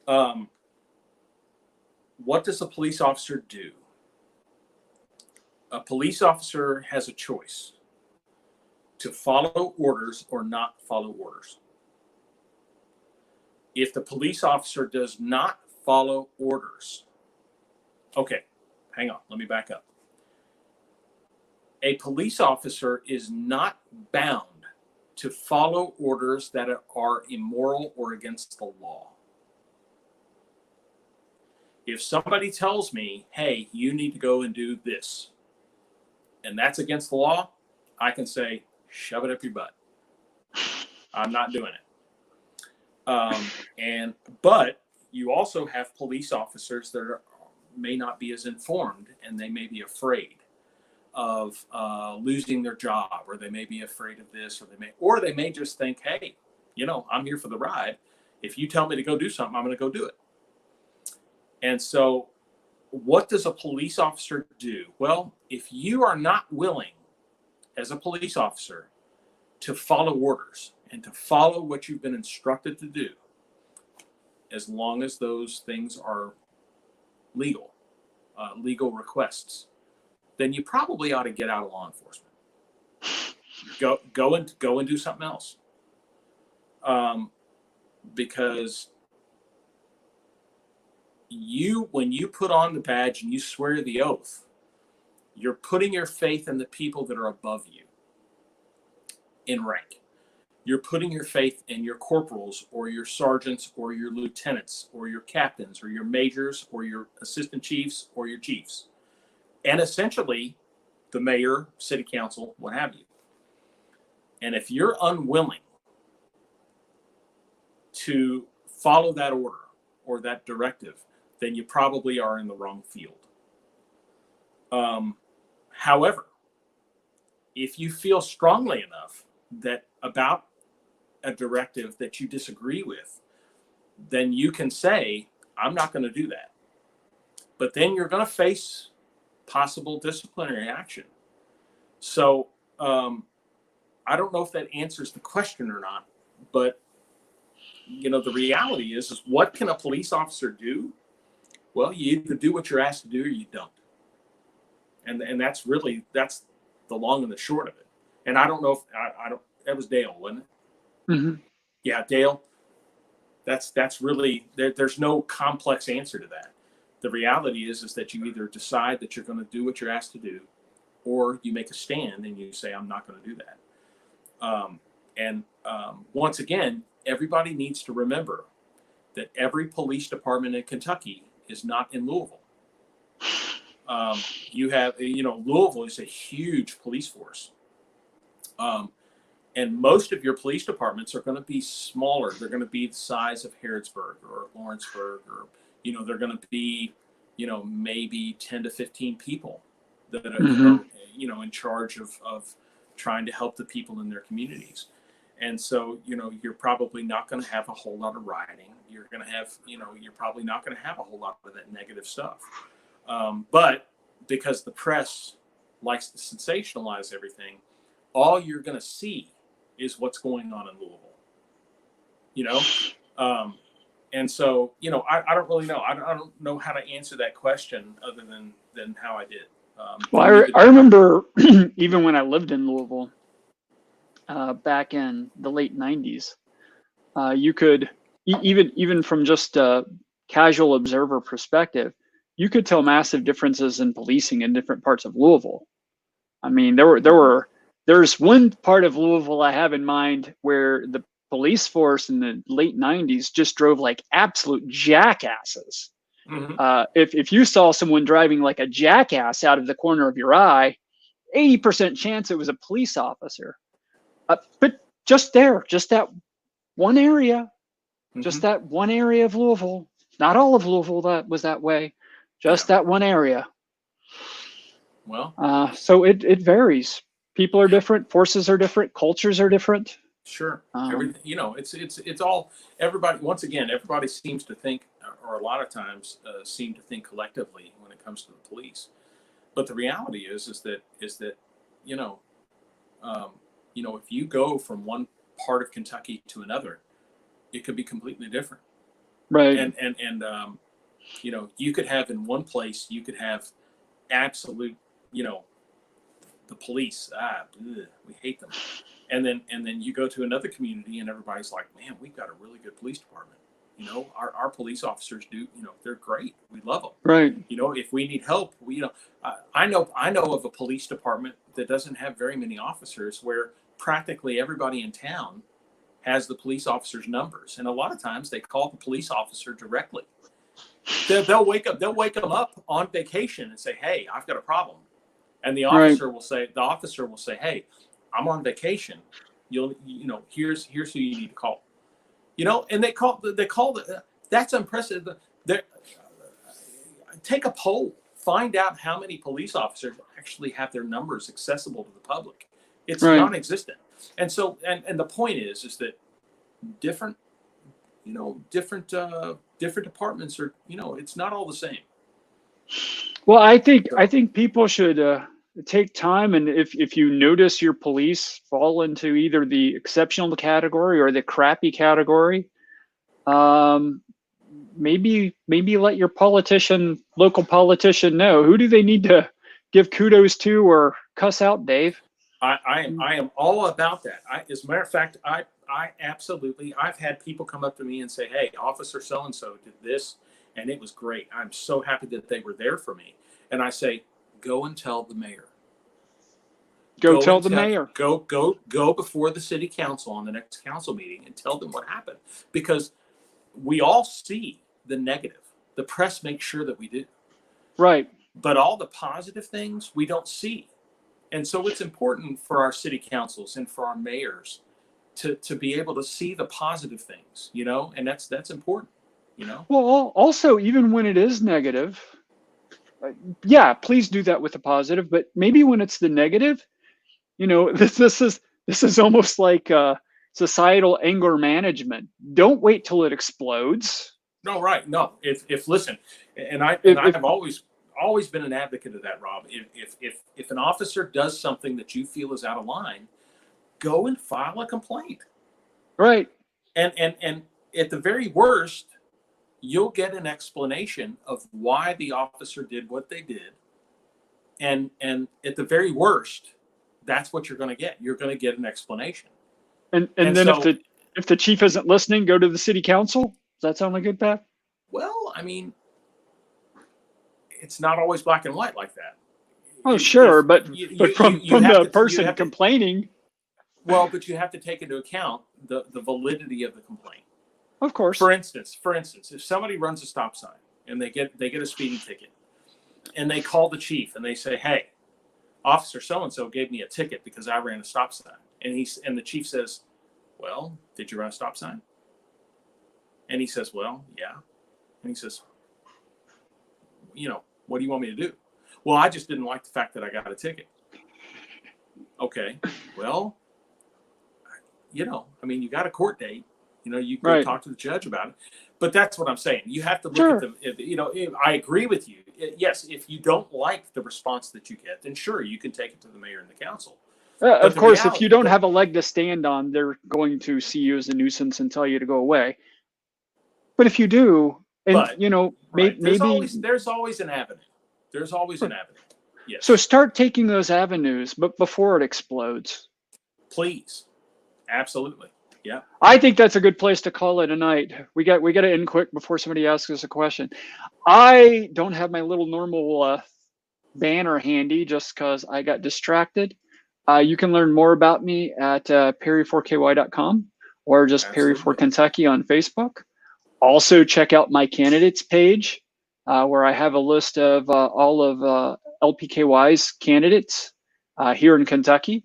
What does a police officer do? A police officer has a choice to follow orders or not follow orders. If the police officer does not follow orders, okay, hang on, let me back up. A police officer is not bound to follow orders that are immoral or against the law. If somebody tells me, hey, you need to go and do this, and that's against the law, I can say, shove it up your butt. I'm not doing it. But you also have police officers that may not be as informed, and they may be afraid of losing their job, or they may be afraid of this, or they may just think, hey, I'm here for the ride. If you tell me to go do something, I'm going to go do it. And so what does a police officer do? Well, if you are not willing as a police officer to follow orders and to follow what you've been instructed to do, as long as those things are legal requests, then you probably ought to get out of law enforcement. Go and do something else. Because when you put on the badge and you swear the oath, you're putting your faith in the people that are above you in rank. You're putting your faith in your corporals or your sergeants or your lieutenants or your captains or your majors or your assistant chiefs or your chiefs. And essentially the mayor, city council, what have you. And if you're unwilling to follow that order or that directive, then you probably are in the wrong field. However, if you feel strongly enough that about a directive that you disagree with, then you can say, I'm not going to do that. But then you're going to face possible disciplinary action. So I don't know if that answers the question or not, but the reality is what can a police officer do? Well, you either do what you're asked to do or you don't. And that's the long and the short of it. And I don't know if that was Dale, wasn't it? Mm-hmm. Yeah, Dale. That's really there's no complex answer to that. The reality is that you either decide that you're going to do what you're asked to do, or you make a stand and you say, I'm not going to do that. Once again, everybody needs to remember that every police department in Kentucky is not in Louisville. You have, Louisville is a huge police force. And most of your police departments are going to be smaller. They're going to be the size of Harrodsburg or Lawrenceburg, or, they're going to be, maybe 10 to 15 people that are, in charge of trying to help the people in their communities. And so, you're probably not going to have a whole lot of rioting. You're going to have, you're probably not going to have a whole lot of that negative stuff. But because the press likes to sensationalize everything, all you're going to see is what's going on in Louisville, and so, I don't really know. I don't know how to answer that question other than how I did. Well, I remember even when I lived in Louisville back in the late 90s, you could, even from just a casual observer perspective, you could tell massive differences in policing in different parts of Louisville. I mean, there's one part of Louisville I have in mind where the police force in the late 90s just drove like absolute jackasses. Mm-hmm. If you saw someone driving like a jackass out of the corner of your eye, 80% chance it was a police officer. But just that one area, just that one area of Louisville, not all of Louisville that was that way, just that one area. Well, so it varies. People are different, forces are different, cultures are different. Sure. It's all, everybody, once again, everybody seems to think, or a lot of times seem to think collectively when it comes to the police. But the reality is that if you go from one part of Kentucky to another, it could be completely different. Right. And you could have in one place, you could have absolute, the police, we hate them. And then you go to another community and everybody's like, man, we've got a really good police department. Our police officers do, they're great. We love them. Right. If we need help, I know of a police department that doesn't have very many officers, where practically everybody in town has the police officer's numbers. And a lot of times they call the police officer directly. They'll wake them up on vacation and say, hey, I've got a problem. And the officer will say, hey, I'm on vacation. Here's who you need to call. And they call that's unprecedented. Take a poll, find out how many police officers actually have their numbers accessible to the public. It's non-existent. And so, and the point is that different departments are, it's not all the same. Well, I think people should take time, and if you notice your police fall into either the exceptional category or the crappy category, maybe let your local politician know, who do they need to give kudos to or cuss out, Dave. I am all about that. As a matter of fact, I absolutely, I've had people come up to me and say, hey, Officer so-and-so did this and it was great. I'm so happy that they were there for me. And I say, go and tell the mayor. Go tell the mayor. Go before the city council on the next council meeting and tell them what happened. Because we all see the negative. The press makes sure that we do. Right. But all the positive things we don't see. And so it's important for our city councils and for our mayors to be able to see the positive things, you know, and that's important, you know. Well, also, even when it is negative, yeah, please do that with the positive. But maybe when it's the negative, you know, this is almost like societal anger management. Don't wait till it explodes. No, right. No, if listen, and I have always been an advocate of that, Rob. If an officer does something that you feel is out of line, go and file a complaint. Right. And at the very worst, you'll get an explanation of why the officer did what they did. And at the very worst, that's what you're going to get. You're going to get an explanation. And then so, if the chief isn't listening, go to the city council. Does that sound like a good path? Well, I mean, it's not always black and white like that. Oh, sure, but from the person complaining. Well, but you have to take into account the validity of the complaint. Of course. For instance, if somebody runs a stop sign and they get a speeding ticket, and they call the chief and they say, "Hey, Officer so-and-so gave me a ticket because I ran a stop sign," and the chief says, "Well, did you run a stop sign?" And he says, "Well, yeah." And he says, "You know, what do you want me to do?" "Well, I just didn't like the fact that I got a ticket." Okay, well, you know, I mean, you got a court date. You know, you can talk to the judge about it. But that's what I'm saying. You have to look at the, you know, I agree with you. Yes, if you don't like the response that you get, then sure, you can take it to the mayor and the council. Of course, if you don't have a leg to stand on, they're going to see you as a nuisance and tell you to go away. But if you do, and you know, maybe there's always an avenue. There's always an avenue. Yes. So start taking those avenues, but before it explodes. Please. Absolutely. Yeah. I think that's a good place to call it a night. We got to end quick before somebody asks us a question. I don't have my little normal banner handy just because I got distracted. You can learn more about me at perry4ky.com or just Perry4Kentucky on Facebook. Also, check out my candidates page where I have a list of all of LPKY's candidates here in Kentucky.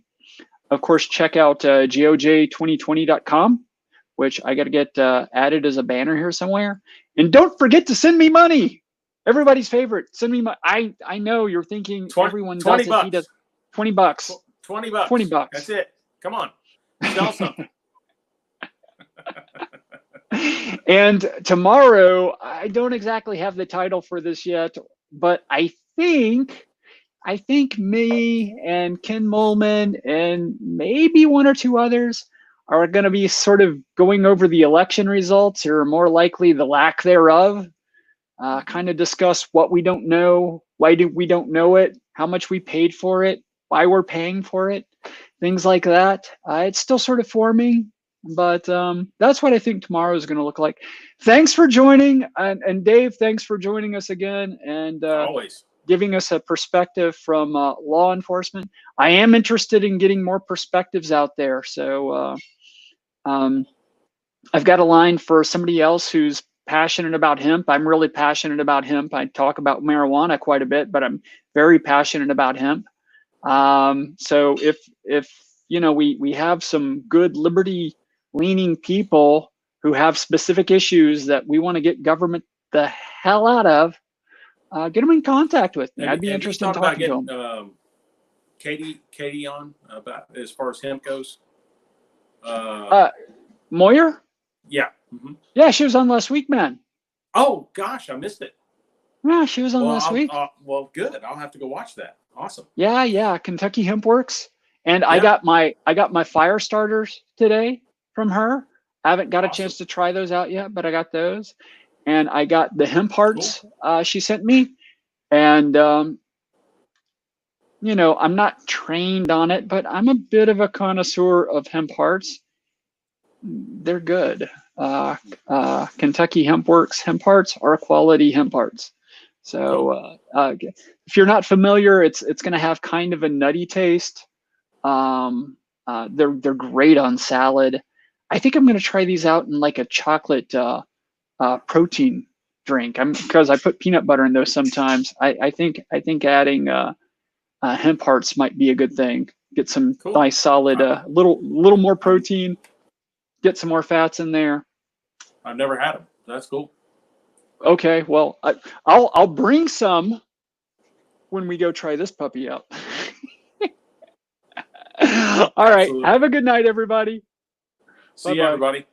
Of course, check out goj2020.com, which I got to get added as a banner here somewhere. And don't forget to send me money. Everybody's favorite. Send me money. I know you're thinking everyone does it. He does. $20. $20. $20. That's it. Come on. Sell something. And tomorrow, I don't exactly have the title for this yet, but I think me and Ken Molman and maybe one or two others are going to be sort of going over the election results, or more likely the lack thereof. Kind of discuss what we don't know, why we don't know it, how much we paid for it, why we're paying for it, things like that. It's still sort of forming, but that's what I think tomorrow is going to look like. Thanks for joining, and Dave, thanks for joining us again, and always giving us a perspective from law enforcement. I am interested in getting more perspectives out there. So I've got a line for somebody else who's passionate about hemp. I'm really passionate about hemp. I talk about marijuana quite a bit, but I'm very passionate about hemp. So if you know, we have some good liberty leaning people who have specific issues that we want to get government the hell out of, get them in contact with me. I'd be interested in talking to them. Katie on about as far as hemp goes. Moyer? Yeah. Mm-hmm. Yeah, she was on last week, man. Oh gosh, I missed it. Yeah, she was on last week. Well, good. I'll have to go watch that. Awesome. Yeah. Kentucky Hemp Works, and I got my fire starters today from her. I haven't got a chance to try those out yet, but I got those. And I got the hemp hearts she sent me. And you know, I'm not trained on it, but I'm a bit of a connoisseur of hemp hearts. They're good. Kentucky Hemp Works hemp hearts are quality hemp hearts. So if you're not familiar, it's going to have kind of a nutty taste. They're great on salad. I think I'm going to try these out in like a chocolate protein drink. Because I put peanut butter in those sometimes. I think adding hemp hearts might be a good thing. Get some Cool. nice solid, little more protein. Get some more fats in there. I've never had them. That's cool. Okay, well, I'll bring some when we go try this puppy out. All right, Absolutely. have a good night, everybody. See you, everybody.